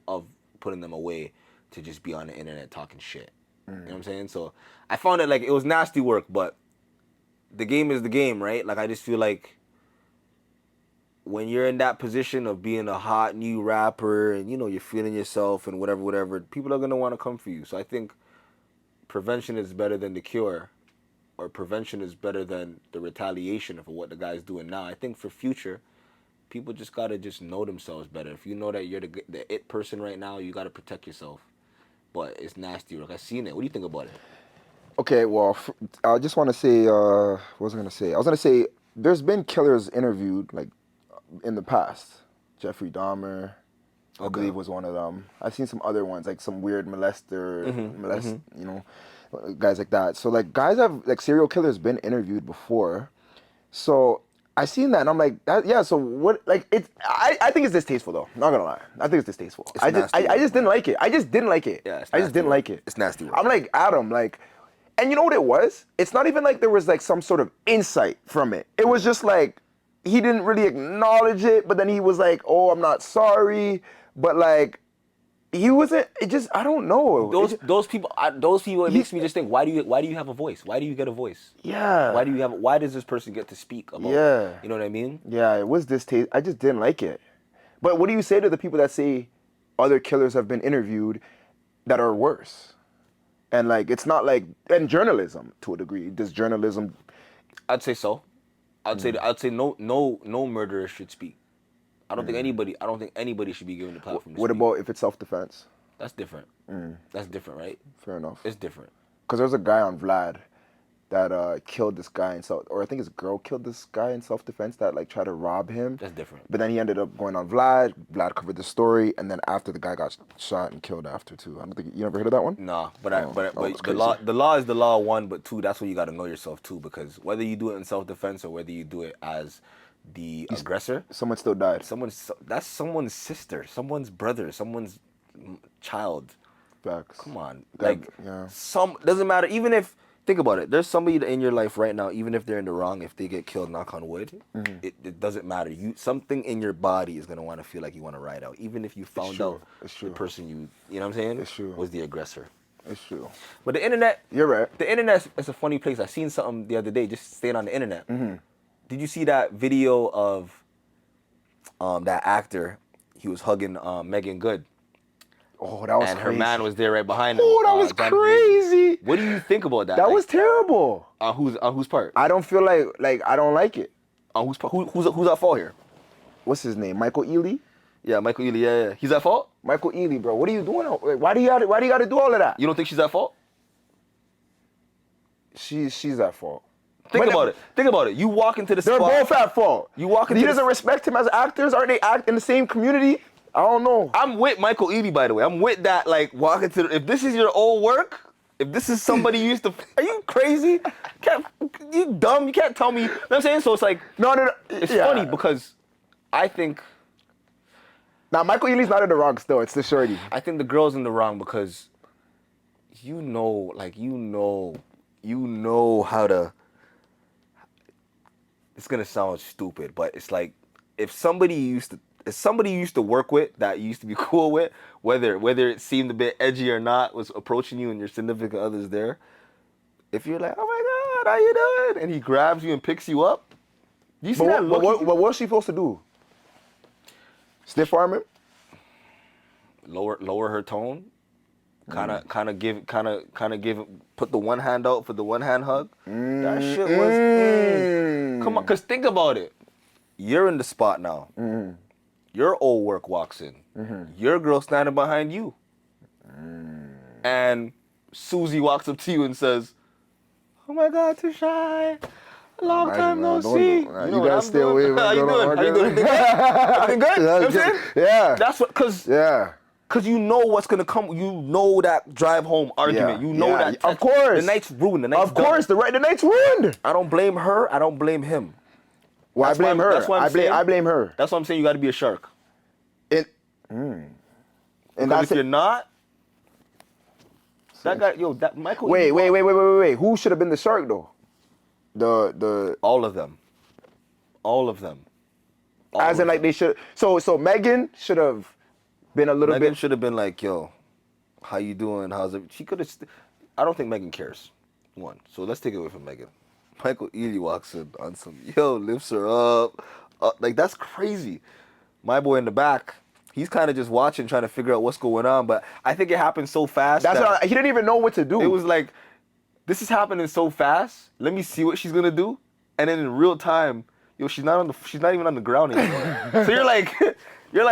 of putting them away to just be on the internet talking shit. You know what I'm saying? So I found it like it was nasty work, but the game is the game, right? Like, I just feel like when you're in that position of being a hot new rapper and, you know, you're feeling yourself and whatever, people are going to want to come for you. So I think prevention is better than the cure, or prevention is better than the retaliation for what the guy's doing now. I think for future, people just gotta just know themselves better. If you know that you're the it person right now, you gotta protect yourself. But it's nasty. Like I seen it. What do you think about it? Okay, well, I just want to say, what was I gonna say? I was gonna say there's been killers interviewed like in the past. Jeffrey Dahmer, I believe, was one of them. I've seen some other ones, like some weird you know, guys like that. So like guys have like serial killers been interviewed before. So I seen that and I'm like, yeah. So what? Like it's, I think it's distasteful though. Not gonna lie, I think it's distasteful. It's I just, nasty I just didn't like it. I just didn't like it. Yeah, it's I just didn't nasty like work. it. It's nasty work. I'm like Adam, like, and you know what it was? It's not even like there was like some sort of insight from it. It was just like he didn't really acknowledge it, but then he was like, "Oh, I'm not sorry," but like he wasn't. It just, I don't know. Those people. It makes me just think. Why do you have a voice? Why do you get a voice? Yeah. Why does this person get to speak about? Yeah. You know what I mean? Yeah, it was distaste. I just didn't like it. But what do you say to the people that say other killers have been interviewed that are worse? And like, it's not like, and journalism to a degree. Does journalism? I'd say so. I'd say no murderer should speak. I don't think anybody should be given the platform to What speak. about if it's self-defense? That's different. That's different, right? Fair enough. It's different. Because there's a guy on Vlad that killed this guy in self, or I think his girl killed this guy in self-defense that like tried to rob him. That's different. But then he ended up going on Vlad. Vlad covered the story, and then after the guy got shot and killed after too. I don't think you never heard of that one. Nah, but it's the crazy. law is the law, one, but two, that's where you got to know yourself too, because whether you do it in self-defense or whether you do it as the aggressor, Someone still died. that's someone's sister, someone's brother, someone's child. Facts. Come on, That- like yeah. doesn't matter. Even if, think about it, there's somebody in your life right now, even if they're in the wrong, if they get killed, knock on wood, it doesn't matter. Something in your body is gonna want to feel like you want to ride out, even if you found true. out It's true. the person you know what I'm saying, It's true. was the aggressor. It's true. But the internet, You're right. the internet is a funny place. I seen something the other day, just staying on the internet. Did you see that video of that actor? He was hugging Megan Good, Oh, that was and crazy. her man was there right behind him. Oh, that was Jonathan crazy. Majors. What do you think about that? That Like, was terrible. on whose part? I don't feel like I don't like it. On whose part? Who's at fault here? What's his name? Michael Ealy? Yeah, Michael Ealy. Yeah. He's at fault. Michael Ealy, bro. What are you doing? Like, why do you got to do all of that? You don't think she's at fault? She's at fault. Think But about it. Think about it. You walk into the They're spot. both at fault. You walk He into doesn't respect him as actors. Aren't they act in the same community? I don't know. I'm with Michael Ealy, by the way. I'm with that. Like walking to. If this is your old work, if this is somebody you used to, are you crazy? You dumb. You can't tell me. You know what I'm saying? So it's like, No. it's Yeah. funny because I think Now Michael Ealy's not in the wrong still. It's the shorty. the girl's in the wrong because you know how to. It's gonna sound stupid, but it's like if somebody you used to work with that you used to be cool with, whether it seemed a bit edgy or not, was approaching you and your significant other's there. If you're like, oh my God, how you doing? And he grabs you and picks you up. Do you see that look? But what's she supposed to do? Stiff arm him? Lower her tone. Kind of give, put the one hand out for the one hand hug. That shit was, come on, cause think about it. You're in the spot now. Your old work walks in. Your girl standing behind you. And Susie walks up to you and says, "Oh my God, Tushai, long time no see." You gotta stay away. How you doing? How you doing? Everything good? You know what I'm saying? Yeah. That's what, Cause you know what's gonna come. You know that drive home argument. Yeah, You know yeah, that. of course. The night's ruined. The night's Of course, done. the night's ruined. I don't blame her. I don't blame him. Well, That's I blame why- her. that's why I'm saying- I blame her. That's why I'm saying you got to be a shark. And Because that's if you're it. not, that guy, that Michael. Wait. Ealy- Who should have been the shark though? The All of them. All of them. All as in of like them. they should. So Megan should have been a little Megan bit. should have been like, "Yo, how you doing? How's it?" She could have. I don't think Megan cares. One. So let's take it away from Megan. Michael Ealy walks in on some, lifts her up. Like, that's crazy. My boy in the back, he's kind of just watching, trying to figure out what's going on. But I think it happened so fast. That's that what he didn't even know what to do. it was like, this is happening so fast. Let me see what she's going to do. And then in real time, yo, she's not even on the ground anymore. So you're like, yo,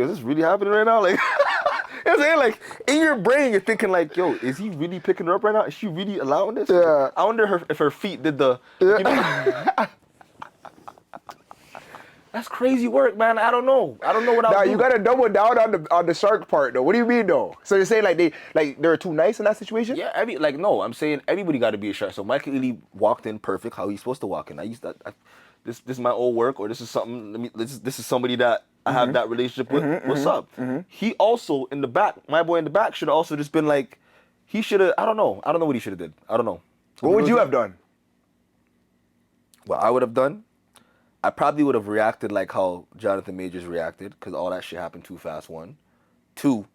is this really happening right now? Like, you know what I'm saying? Like, in your brain, you're thinking like, yo, is he really picking her up right now? Is she really allowing this? Yeah. I wonder if her feet did the. You know? That's crazy work, man. I don't know what I'll do. You gotta double down on the shark part though. What do you mean though? So you're saying they're too nice in that situation? Yeah, no, I'm saying everybody got to be a shark. So Michael Ealy walked in perfect, how he's supposed to walk in. This is my old work, or this is something. This is somebody that I have that relationship with. What's up? He also in the back, my boy in the back should have also just been like, he should have. I don't know what he should have did. I don't know. What would you have done? What I would have done, I probably would have reacted like how Jonathan Majors reacted, because all that shit happened too fast. 1, 2.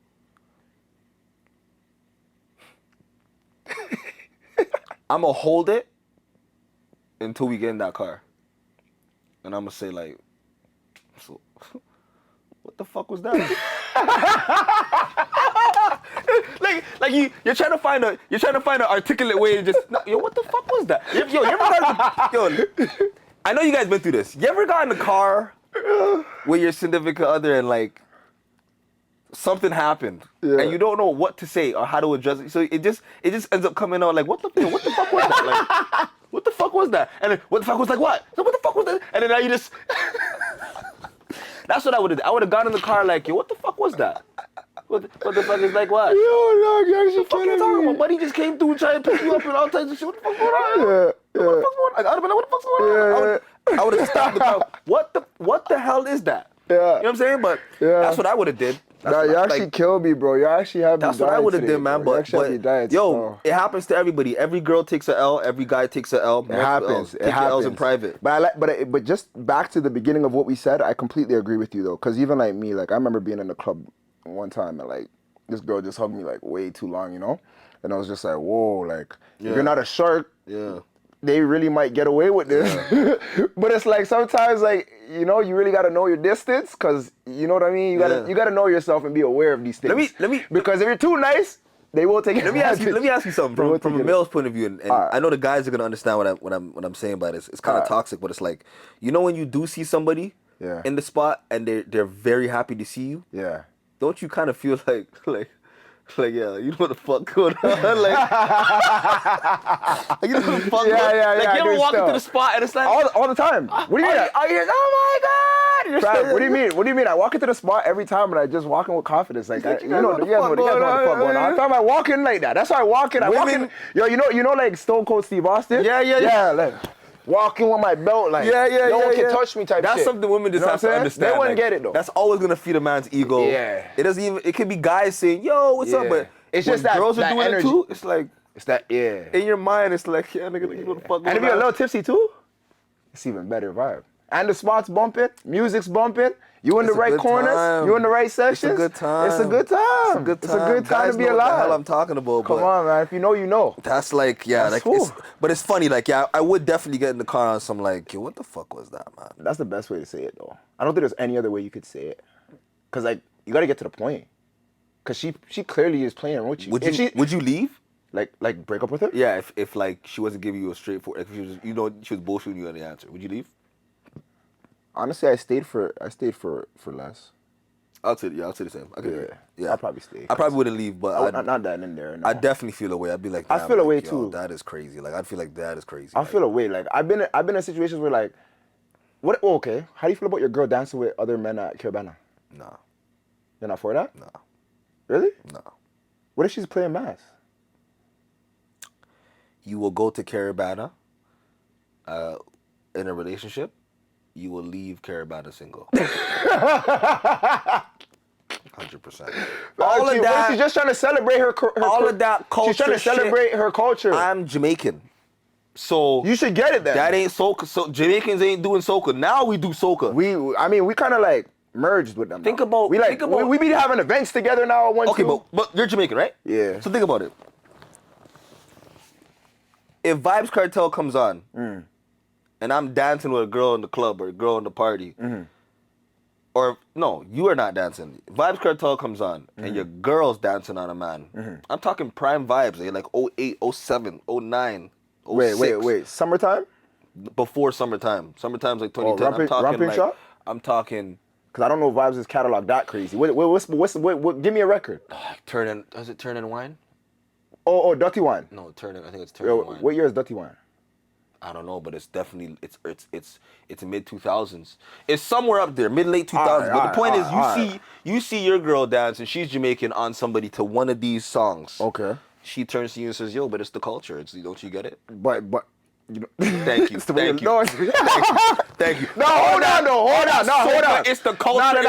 I'm gonna hold it until we get in that car, and I'm gonna say like, so, what the fuck was that? like you're trying to find an articulate way to just, yo, what the fuck was that? Yo, you ever got, yo, I know you guys been through this. You ever got in the car with your significant other and like something happened and you don't know what to say or how to address it? So it just ends up coming out like, what the fuck was that? Like, what the fuck was that? And then what the fuck was like what? So what the fuck was that? And then now you just that's what I would have done. I would have gone in the car like, yo, what the fuck was that? What the fuck is like what? Yo, dog, you're actually What the fuck you talking about? Buddy just came through trying to pick you up and all types of shit. What the fuck's going on? What the fuck's going on? Like, I would have been like, what the fuck's going on? I would have stopped the car. What the hell is that? Yeah. You know what I'm saying? But that's what I would have did. You actually killed me, bro. You actually have me That's what I would have did, man. But yo, it happens to everybody. Every girl takes a L. Every guy takes a L. It happens. Take your L's in private. But just back to the beginning of what we said, I completely agree with you though. Because even like me, like I remember being in the club one time and like this girl just hugged me like way too long, you know, and I was just like, whoa, like if you're not a shark, they really might get away with this. But it's like sometimes like, you know, you really got to know your distance, because you know what I mean. You got to know yourself and be aware of these things. Let me because if you're too nice, they will take it. Let me ask you something from a male's point of view, and I know the guys are gonna understand what I'm saying by this. It's kind of toxic, but it's like, you know, when you do see somebody in the spot and they're very happy to see you. Yeah. Don't you kind of feel like yeah, you know what the fuck going on? Like, you know what the fuck going on? Like, you ever walk into the spot and it's like all the time. What do you mean? Oh my god! Fam, what do you mean? What do you mean? I walk into the spot every time and I just walk in with confidence. Like, you know what the fuck going on. I'm talking about walking like that. That's how I walk in. I walk in. Yo, you know, like Stone Cold Steve Austin. Yeah. Like, walking with my belt, like no one can touch me type That's shit. something women just have to understand. They wouldn't get it though. That's always gonna feed a man's ego. Yeah. It could be guys saying, yo, what's up? But it's just that girls are doing energy. it too, it's like, in your mind, it's like, yeah, nigga, you know what the fuck going on. And if you're a little tipsy too, it's even better vibe. And the spot's bumping, music's bumping, you in the right corners, you in the right sections. It's a good time. It's a good time. It's a good time to be alive. What the hell I'm talking about. Come on, man. If you know, you know. That's like, yeah, that's like, cool. But it's funny, like, yeah, I would definitely get in the car on some like, yo, what the fuck was that, man? That's the best way to say it, though. I don't think there's any other way you could say it. Because, like, you got to get to the point. Because she clearly is playing with you. Would you leave? Like break up with her? Yeah, if like she wasn't giving you a straightforward, if she was, you know, she was bullshitting you on the answer, would you leave? Honestly, I stayed for less. I'll say the same. Yeah. I'll probably stay. I probably wouldn't leave, but not that in there. No. I'd definitely feel a way. I'd be like, I feel a way too. That is crazy. Like, I'd feel like that is crazy. I feel a way. Like I've been in situations where like, what? Oh, okay. How do you feel about your girl dancing with other men at Carabana? Nah. You're not for that? Nah. Really? Nah. What if she's playing mass? You will go to Carabana in a relationship. You will leave Carabana single. 100%. All of that. She's just trying to celebrate her all of that culture. She's trying to celebrate her culture. I'm Jamaican, so you should get it then. That ain't soca. So Jamaicans ain't doing soca. Now we do soca. We kind of like merged with them. Think about. We be having events together now. Okay, but you're Jamaican, right? Yeah. So think about it. If Vibes Cartel comes on, and I'm dancing with a girl in the club or a girl in the party, or no, you are not dancing. Vibes Cartel comes on, and your girl's dancing on a man. I'm talking prime vibes, like 08, 07, 09, 06. Wait. Summertime? before summertime. Summertime's like 2010. Rampant- Rampant Shop? I'm talking. Because I don't know if Vibes' catalog that crazy. What, give me a record. Does it turn in wine? Oh, Dirty Wine. No, I think it's turn in wine. What year is Dirty Wine? I don't know, but it's definitely it's mid 2000s. It's somewhere up there, mid late 2000s. But the point is, you see your girl dance and she's Jamaican on somebody to one of these songs. Okay. She turns to you and says, "Yo, but it's the culture. Don't you get it?" But you know. Thank you. It's the way Thank you. No, Thank you. No, hold on. Hold on. It's the culture.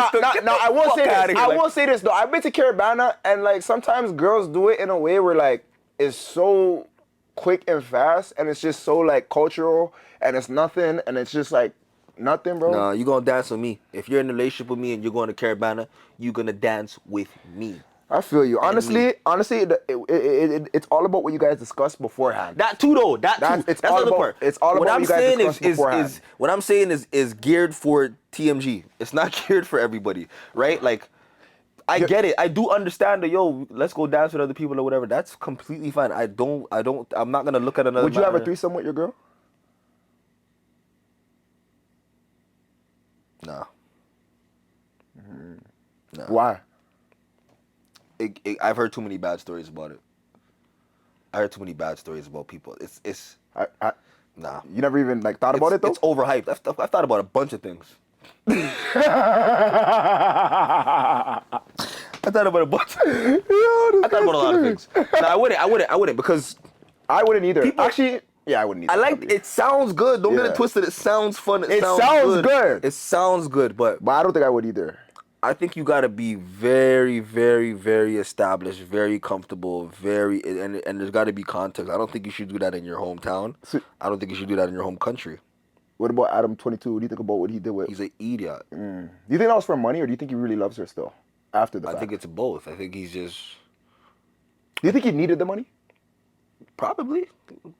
No, I won't say this. I Like, won't say this though. I've been to Carabana and like sometimes girls do it in a way where like it's so quick and fast and it's just so like cultural and it's nothing and it's just like nothing, bro. Nah, you gonna dance with me. If you're in a relationship with me and you're going to Carabana, you gonna dance with me. I feel you. Honestly, it's all about what you guys discussed beforehand. That too, though. That's all the about- part. it's all about what you guys discussed beforehand. What I'm saying is geared for TMG. It's not geared for everybody, right? Like, I get it. I do understand that. Yo, let's go dance with other people or whatever. That's completely fine. I'm not gonna look at another. Would you have a matter. threesome with your girl? No. No. Why? I've heard too many bad stories about it. I heard too many bad stories about people. It's nah. You never even like thought about it though? It's overhyped. I've thought about a bunch of things. I thought about a bunch. I thought about a lot of things. No, I wouldn't because I wouldn't either. People- Actually, yeah, I wouldn't either. I like probably. it. Sounds good. Don't get Yeah. it twisted. It sounds fun. It sounds good. It sounds good, but But I don't think I would either. I think you gotta be very, very, very established, very comfortable, and there's gotta be context. I don't think you should do that in your hometown. I don't think you should do that in your home country. What about Adam 22? What do you think about what he did with? He's an idiot. Do you think that was for money, or do you think he really loves her still? After the I fact, think it's both. I think he's just do you think he needed the money? probably,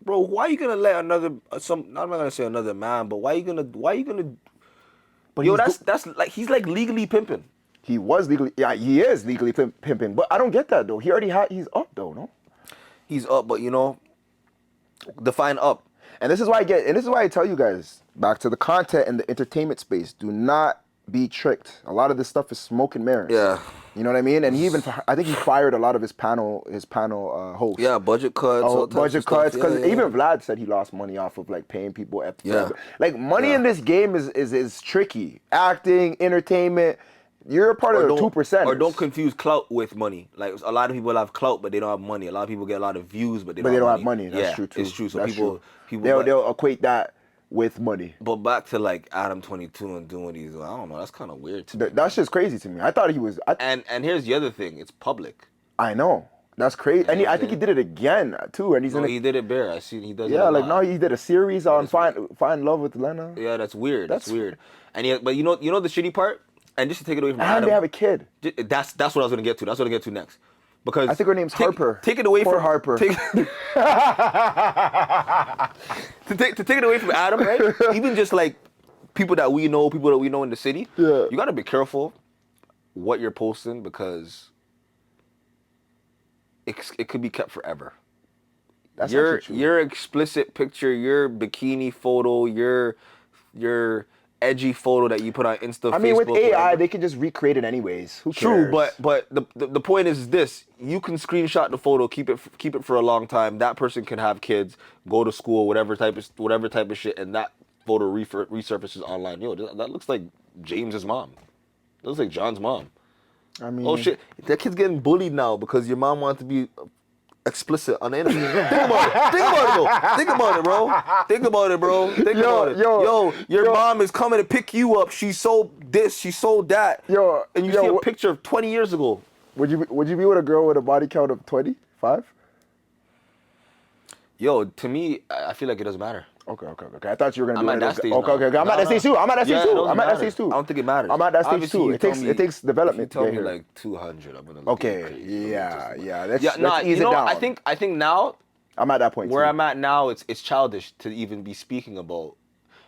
bro. Why you gonna let another I'm not gonna say another man, but why you gonna? But Yo, he's that's like he's like legally pimping. he was legally, yeah, he is legally pimping. But I don't get that though. He already he's up though, no? He's up, but define up. And this is why I tell you guys, back to the content and the entertainment space, do not be tricked. A lot of this stuff is smoke and mirrors. Yeah. You know what I mean? And I think he fired a lot of his panel hosts. Yeah, budget cuts. all types of Budget stuff. cuts, because Yeah, yeah. even Vlad said he lost money off of like paying people. Yeah. Like money in this game is tricky. Acting, entertainment. You're a part of the 2%. Or don't confuse clout with money. Like a lot of people have clout, but they don't have money. A lot of people get a lot of views, but they don't have money. That's true too. It's true. So That's people true. They'll equate that with money. But back to like Adam 22 and doing these, I don't know. That's kind of weird to me. That's just crazy to me. I thought he was. And here's the other thing. It's public. I know. That's crazy. And I think he did it again too. And he's He did it bare. I see he does. Yeah, it a like lot. now he did a series on Find Love with Lena. Yeah, that's weird. That's weird. And but you know the shitty part. And just to take it away from And Adam, they have a kid. That's what I was gonna get to. That's what I get to next. Because I think her name's Harper. Take it away Poor from Harper. to take it away from Adam, right? Even just like people that we know in the city. Yeah. You gotta be careful what you're posting because it could be kept forever. That's actually true. Your explicit picture, your bikini photo, your edgy photo that you put on Insta. I mean, with Facebook, AI, whatever. they can just recreate it anyways. Who True, cares? but the point is this: you can screenshot the photo, keep it for a long time. That person can have kids, go to school, whatever type of shit, and that photo resurfaces online. Yo, that looks like James's mom. That looks like John's mom. I mean, Oh shit, that kid's getting bullied now because your mom wanted to be explicit on the internet. Think about it, bro. Think about it, bro. Your mom is coming to pick you up. She sold this, she sold that. And you see a picture of 20 years ago. Would you be with a girl with a body count of 25? Yo, to me, I feel like it doesn't matter. Okay. I thought you were gonna I'm do at it. that stage Okay. now. I'm at that stage too. I'm at that stage too. I don't think it matters. I'm at that stage Obviously, too. you It tell takes development. If you tell to me get here. like 200, I'm gonna look at you Okay. crazy. Yeah. Let's Nah, ease it down. I think now I'm at that point. where too. I'm at now, it's childish to even be speaking about.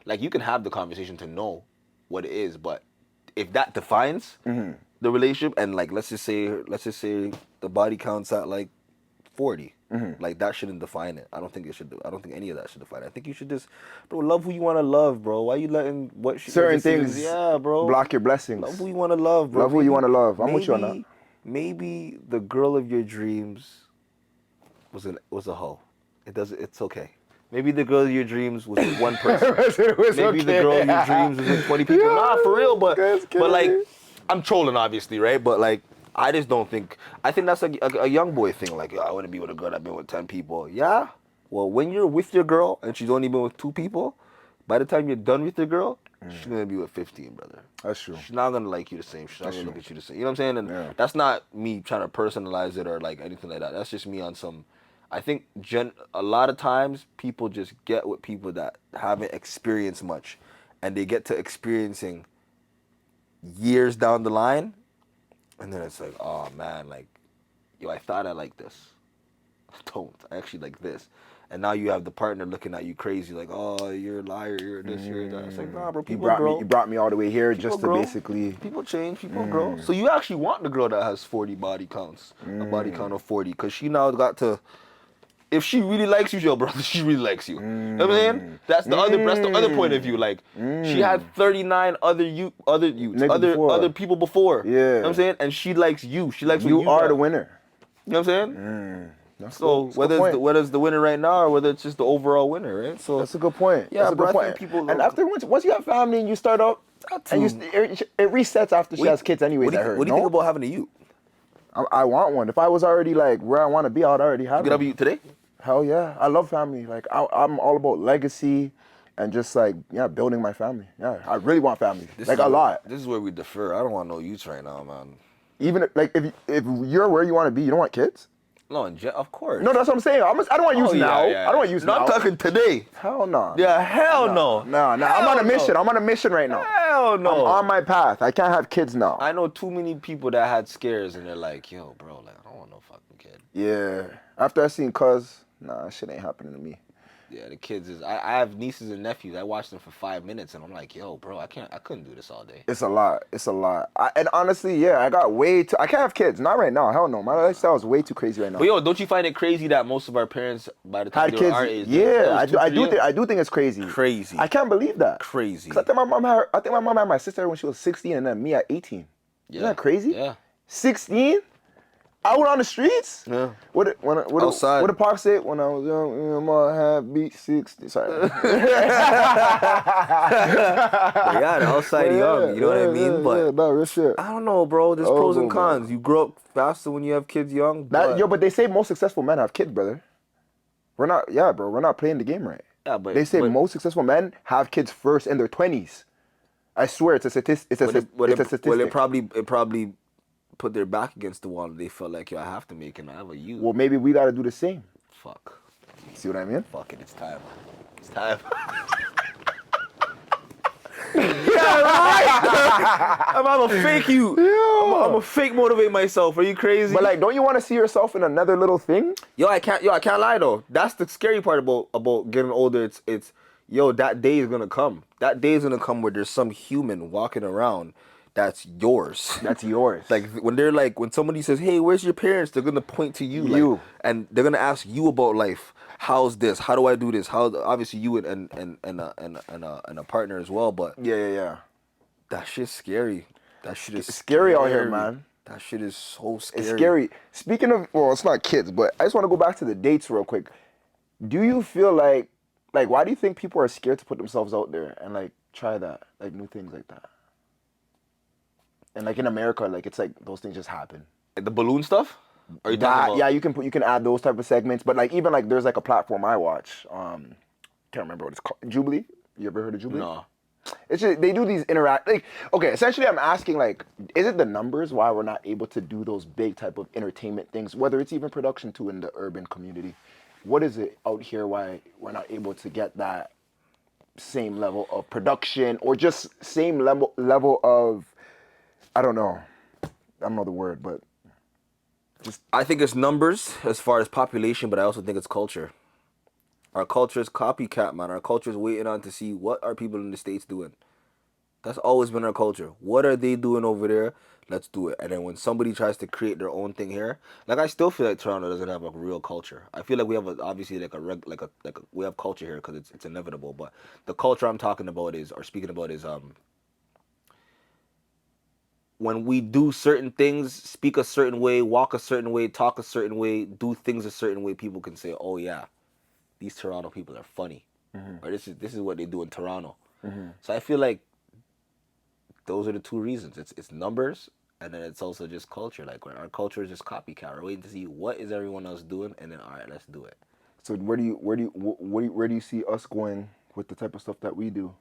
Like you can have the conversation to know what it is, but if that defines the relationship, and like let's just say the body count's at like 40, Like that shouldn't define it. I don't think it should. I don't think any of that should define it. I think you should just, bro, love who you want to love, bro. Why you letting your Certain decisions- things Yeah, bro. block your blessings. Love who you want to love, bro. Love who you want to love. I'm with you on that. Maybe the girl of your dreams was a hoe. It's okay. Maybe the girl of your dreams was with one person. Maybe the girl of your dreams was with 20 people. Yeah, Nah, for real, but kidding like, me. I'm trolling obviously, right? But like, I just don't think. I think that's a young boy thing. Like, I wouldn't be with a girl that been with 10 people. Yeah. Well, when you're with your girl and she's only been with 2 people, by the time you're done with your girl, she's gonna be with 15, brother. That's true. She's not gonna like you the same. She's not gonna look at you the same. You know what I'm saying? And Yeah. that's not me trying to personalize it or like anything like that. That's just me on some. I think a lot of times people just get with people that haven't experienced much, and they get to experiencing years down the line, and then it's like, oh man, like, yo, I thought I liked this. I don't. I actually like this. And now you have the partner looking at you crazy, like, oh, you're a liar, you're this, you're that. It's like, nah, bro, people grow. You brought me all the way here People just grow. to basically. People change, people grow. So you actually want the girl that has 40 body counts, a body count of 40, because she now got to. If she really likes you, yo, brother, she really likes you. You know what I'm saying? That's the other point of view. Like, she had 39 other people before. Yeah. You know what I'm saying? And she likes you. She likes what You are got. the winner. You know what I'm saying? That's So good. That's a good point. whether it's the winner right now or whether it's just the overall winner, right? So That's a good point. Yeah, That's a bro, good I point. think people. And after once you have family and you start up, and it resets after she has kids anyways. What do you think about having a youth? I want one. If I was already like where I want to be, I'd already have Get up one. a youth today? Hell yeah, I love family. Like I'm all about legacy, and just like building my family. Yeah, I really want family. Like a lot. This is where we defer. I don't want no youths right now, man. Even like if you're where you want to be, you don't want kids. No, of course. No, that's what I'm saying. I don't want youth now. I don't want youth No, now. I'm talking today. Hell no. Yeah, hell no. No. I'm on a mission. I'm on a mission right now. Hell no. I'm on my path. I can't have kids now. I know too many people that had scares and they're like, yo, bro, like I don't want no fucking kid. Yeah. After I seen Cuz, nah, shit ain't happening to me. Yeah, the kids is. I have nieces and nephews. I watch them for 5 minutes and I'm like, yo, bro, I couldn't do this all day. It's a lot. And honestly, yeah, I got way too. I can't have kids. Not right now. Hell no. My lifestyle is way too crazy right now. But yo, don't you find it crazy that most of our parents, by the time Had they kids. were our age, Yeah, I do think it's crazy. Crazy. I can't believe that. Crazy. 'Cause I think my mom had my sister when she was 16 and then me at 18. Yeah. Isn't that crazy? Yeah. 16? Out on the streets? Yeah. What Outside. What did Pac say? When I was young, I had beat 60. Sorry. Yeah, the outside young, you know what I mean? But no, real shit. I don't know, bro. There's Oh, pros and man. cons. You grow up faster when you have kids young. But they say most successful men have kids, brother. We're not playing the game right. Yeah, but They say but- most successful men have kids first in their 20s. I swear it's a statistic. It's a statistic. Well, it probably put their back against the wall and they felt like, yo, I have to make it. I have a youth. Well, maybe we got to do the same. Fuck. See what I mean? Fuck it. It's time. It's time. I'm a fake you. I'm a fake motivate myself. Are you crazy? But like, don't you want to see yourself in another little thing? I can't lie though. That's the scary part about getting older. It's that day is gonna come. That day is gonna come where there's some human walking around that's yours. That's yours. Like when somebody says, "Hey, where's your parents?" They're gonna point to you. You. And they're gonna ask you about life. How's this? How do I do this? How obviously you and a partner as well. But yeah. that shit's scary. That shit is Scary out here, man. That shit is so scary. It's scary. Speaking of, well, it's not kids, but I just want to go back to the dates real quick. Do you feel like why do you think people are scared to put themselves out there and like try that, like new things like that? And like in America, like it's like those things just happen. Like the balloon stuff? Are you talking about? Yeah, you can add those type of segments, but like even like there's like a platform I watch. Can't remember what it's called. Jubilee. You ever heard of Jubilee? No. It's just they do these okay, essentially I'm asking like, is it the numbers why we're not able to do those big type of entertainment things, whether it's even production too in the urban community? What is it out here why we're not able to get that same level of production or just same level of, I don't know the word, but I think it's numbers as far as population, but I also think it's culture. Our culture is copycat, man. Our culture is waiting on to see what are people in the States doing. That's always been our culture. What are they doing over there? Let's do it. And then when somebody tries to create their own thing here, like I still feel like Toronto doesn't have a real culture. I feel like we have obviously we have culture here because it's inevitable. But the culture I'm talking about is or speaking about is when we do certain things, speak a certain way, walk a certain way, talk a certain way, do things a certain way, people can say, "Oh yeah, these Toronto people are funny," or this is what they do in Toronto. So I feel like those are the two reasons. It's numbers, and then it's also just culture. Like our culture is just copycat. We're waiting to see what is everyone else doing, and then all right, let's do it. So where do you see us going with the type of stuff that we do,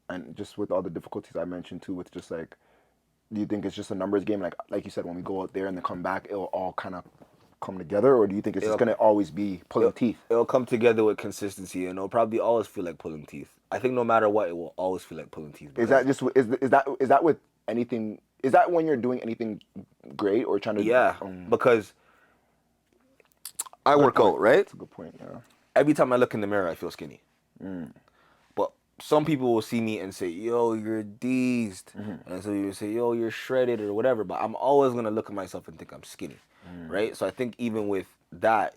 and just with all the difficulties I mentioned too, with just like, do you think it's just a numbers game? Like you said, when we go out there and then come back, it'll all kind of come together, or do you think it's just gonna always be pulling teeth? It'll come together with consistency, and it'll probably always feel like pulling teeth. I think no matter what, it will always feel like pulling teeth. Is that just is that with anything? Is that when you're doing anything great or trying to? Yeah, because I work out, right? That's a good point. Yeah. Every time I look in the mirror, I feel skinny. But some people will see me and say, "Yo, you're deezed," and so you say, "Yo, you're shredded" or whatever. But I'm always gonna look at myself and think I'm skinny, right? So I think even with that,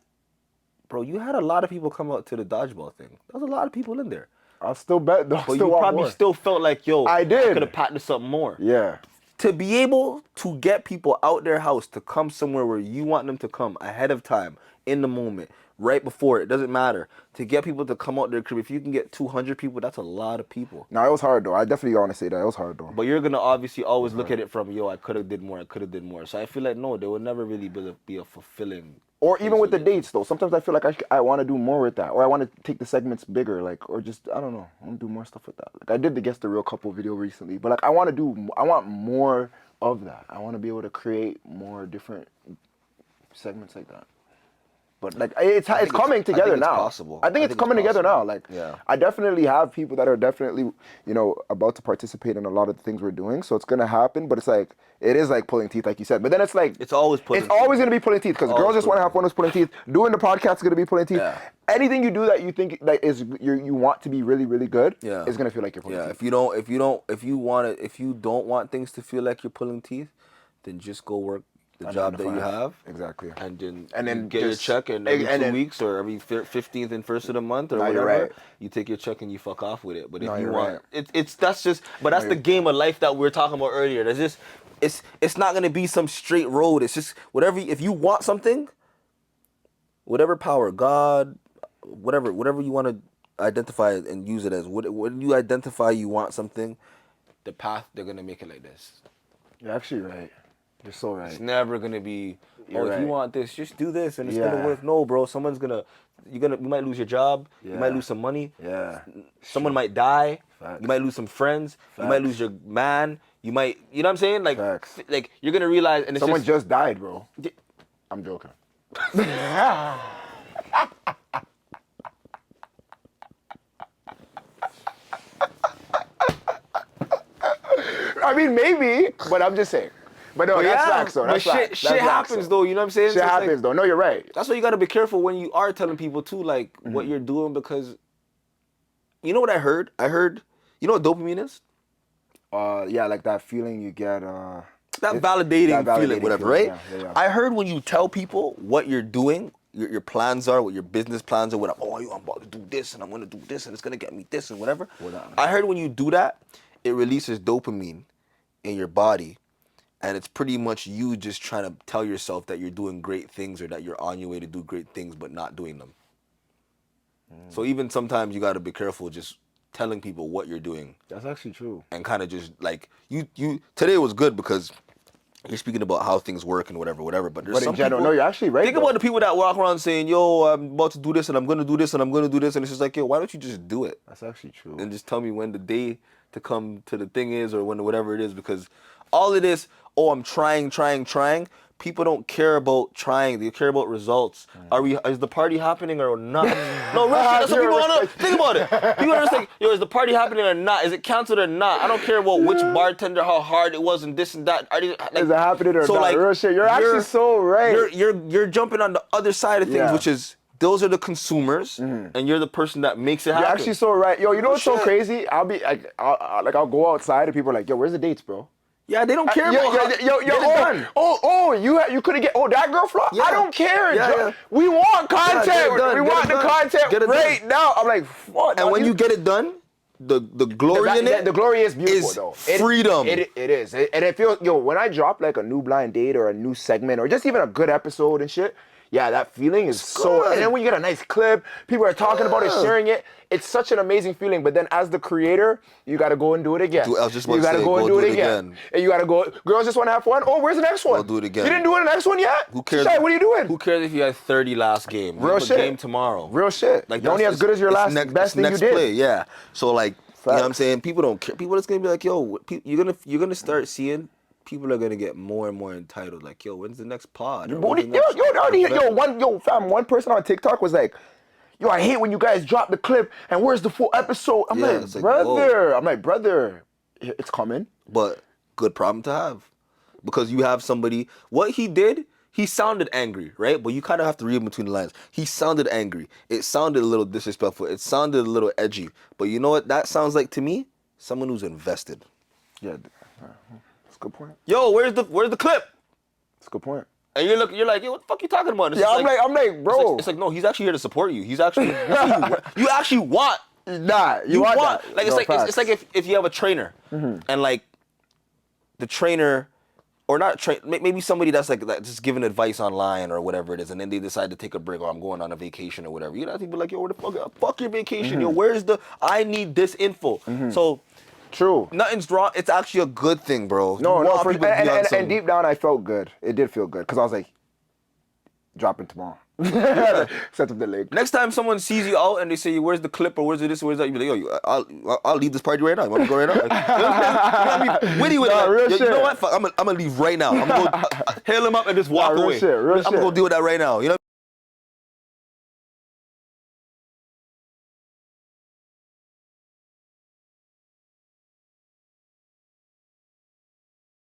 bro, you had a lot of people come out to the dodgeball thing. There was a lot of people in there. I'll still bet though. But you probably still felt like, yo, I did. could have packed this up more. Yeah. To be able to get people out their house to come somewhere where you want them to come ahead of time, in the moment, right before, it doesn't matter. To get people to come out their crib, if you can get 200 people, that's a lot of people. No, it was hard though. I definitely want to say that. It was hard though. But you're going to obviously always look at it from, yo, I could have did more, I could have did more. So I feel like, no, there will never really be a fulfilling. Or even with the dates though. Sometimes I feel like I want to do more with that. Or I want to take the segments bigger. Like, or just, I don't know. I want to do more stuff with that. Like I did the Guess the Real Couple video recently. But like I want more of that. I want to be able to create more different segments like that. But like it's coming together it's now. possible. I think it's coming together now. Like Yeah. I definitely have people that are definitely about to participate in a lot of the things we're doing. So it's gonna happen. But it's like it is like pulling teeth, like you said. But then it's like It's always pulling It's always gonna be pulling teeth because girls just want to have pulling fun with pulling teeth. Doing the podcast is gonna be pulling teeth. Yeah. Anything you do that you think that is you want to be really really good, Yeah. is gonna feel like you're pulling Yeah, teeth. if you don't want things to feel like you're pulling teeth, then just go work the job that you have. Exactly. And then then get your just- check and every and 2 then- weeks or every 15th and 1st of the month or No, you're whatever, right. you take your check and you fuck off with it. But if No, you you're want right. that's the game of life that we were talking about earlier. There's just it's not gonna be some straight road. It's just whatever if you want something, whatever power, God, whatever you want to identify and use it as. When you identify you want something, the path they're gonna make it like this. You're actually right. You're so right. It's never gonna be. You're If right. you want this, just do this, and it's Yeah. gonna work. No, bro. You might lose your job. You Yeah. might lose some money. Yeah. Someone might die. Facts. You might lose some friends. You might lose your man. You might. You know what I'm saying? Like, Facts. like you're gonna realize, and it's Someone just. just died, bro. I'm joking. I mean, maybe, but I'm just saying. But no, that's facts, though. That's but facts. shit That's facts, happens though. You know what I'm saying? Shit So it's like- happens, though. No, you're right. That's why you gotta be careful when you are telling people too, like what you're doing, because you know what I heard? You know what dopamine is? Yeah, like that feeling you get. That validating that validating feeling, whatever, feeling, right? yeah. I heard when you tell people what you're doing, your plans are, what your business plans are, whatever. Oh, I'm about to do this, and I'm gonna do this, and it's gonna get me this, and whatever. I heard when you do that, it releases dopamine in your body, and it's pretty much you just trying to tell yourself that you're doing great things or that you're on your way to do great things, but not doing them. So even sometimes you gotta be careful just telling people what you're doing. That's actually true. And kind of just like you today was good because you're speaking about how things work and whatever. But there's But in some general, people, no, you're actually right. think about the people that walk around saying, "Yo, I'm about to do this and I'm gonna do this and I'm gonna do this," and it's just like, yo, why don't you just do it That's actually true. and just tell me when the day to come to the thing is or when whatever it is? Because all of this, oh, I'm trying. People don't care about trying; they care about results. Is the party happening or not? No, real shit. That's what people want to think about it. People are just like, yo, is the party happening or not? Is it canceled or not? I don't care about which bartender, how hard it was, and this and that. Like, Is it happening or so not? like, Real shit. You're actually so right. You're jumping on the other side of things, Yeah. which is those are the consumers, and you're the person that makes it happen. You're actually so right. Yo, you know what's so shit. crazy? I'll be like, I'll go outside and people are like, yo, where's the dates, bro? Yeah, they don't care about how, get it done. You couldn't get, that girl flop? Yeah. I don't care. Yeah, yeah. We want content. get it done, We get want it the done. content Get it right done. now. I'm like, what? And when you get it done, the glory in it, the glory is beautiful, is though. freedom. It is. And it feels, when I drop like a new blind date or a new segment or just even a good episode and shit, yeah, that feeling is so. good. And then when you get a nice clip, people are talking about it, sharing it. It's such an amazing feeling. But then as the creator, you got to go and do it again. I was just about you to got to say, go and do it again. And you got to go. Girls just want to have fun. Oh, where's the next one? Go do it again. You didn't do it in the next one yet? Who cares? Shai, what are you doing? Who cares if you had 30 last game? Real You have shit. A game tomorrow. Real shit. Like you're only as good as your last best thing next you did. play, yeah. So like, you know what I'm Facts. saying? People don't care. People just gonna be like, yo, you're gonna start seeing. People are gonna get more and more entitled. Like, yo, when's the next pod? Or when's the next Fam, one person on TikTok was like, yo, I hate when you guys drop the clip and where's the full episode? I'm Yeah, like, it's like, brother. I'm like, brother, it's coming. But good problem to have, because you have somebody. What he did, he sounded angry, right? But you kind of have to read between the lines. He sounded angry. It sounded a little disrespectful. It sounded a little edgy. But you know what that sounds like to me? Someone who's invested. Yeah, that's a good point. Yo, where's the clip? That's a good point. And you're like, yo, what the fuck you talking about? It's Yeah, just I'm like, bro. It's like, no, he's actually here to support you. He's actually, you actually want. Nah, you want that. Like, it's like if you have a trainer, and like, the trainer, or not train, maybe somebody that's like just giving advice online or whatever it is, and then they decide to take a break, or I'm going on a vacation or whatever. You know, people like, yo, where the fuck your vacation? Yo, where's I need this info. So. True. Nothing's wrong. It's actually a good thing, bro. No, For people to be on some- and deep down, I felt good. It did feel good because I was like, dropping tomorrow. Set up the link. Next time someone sees you out and they say, where's the clip or where's this, where's that, you be like, yo, I'll leave this party right now. You want to go right now? You gotta be witty with Nah, it. real Yo, shit. you know what? Fuck, I'm gonna leave right now. I'm gonna go hail him up and just walk Nah, real away. shit, real I'm gonna go shit. deal with that right now. You know?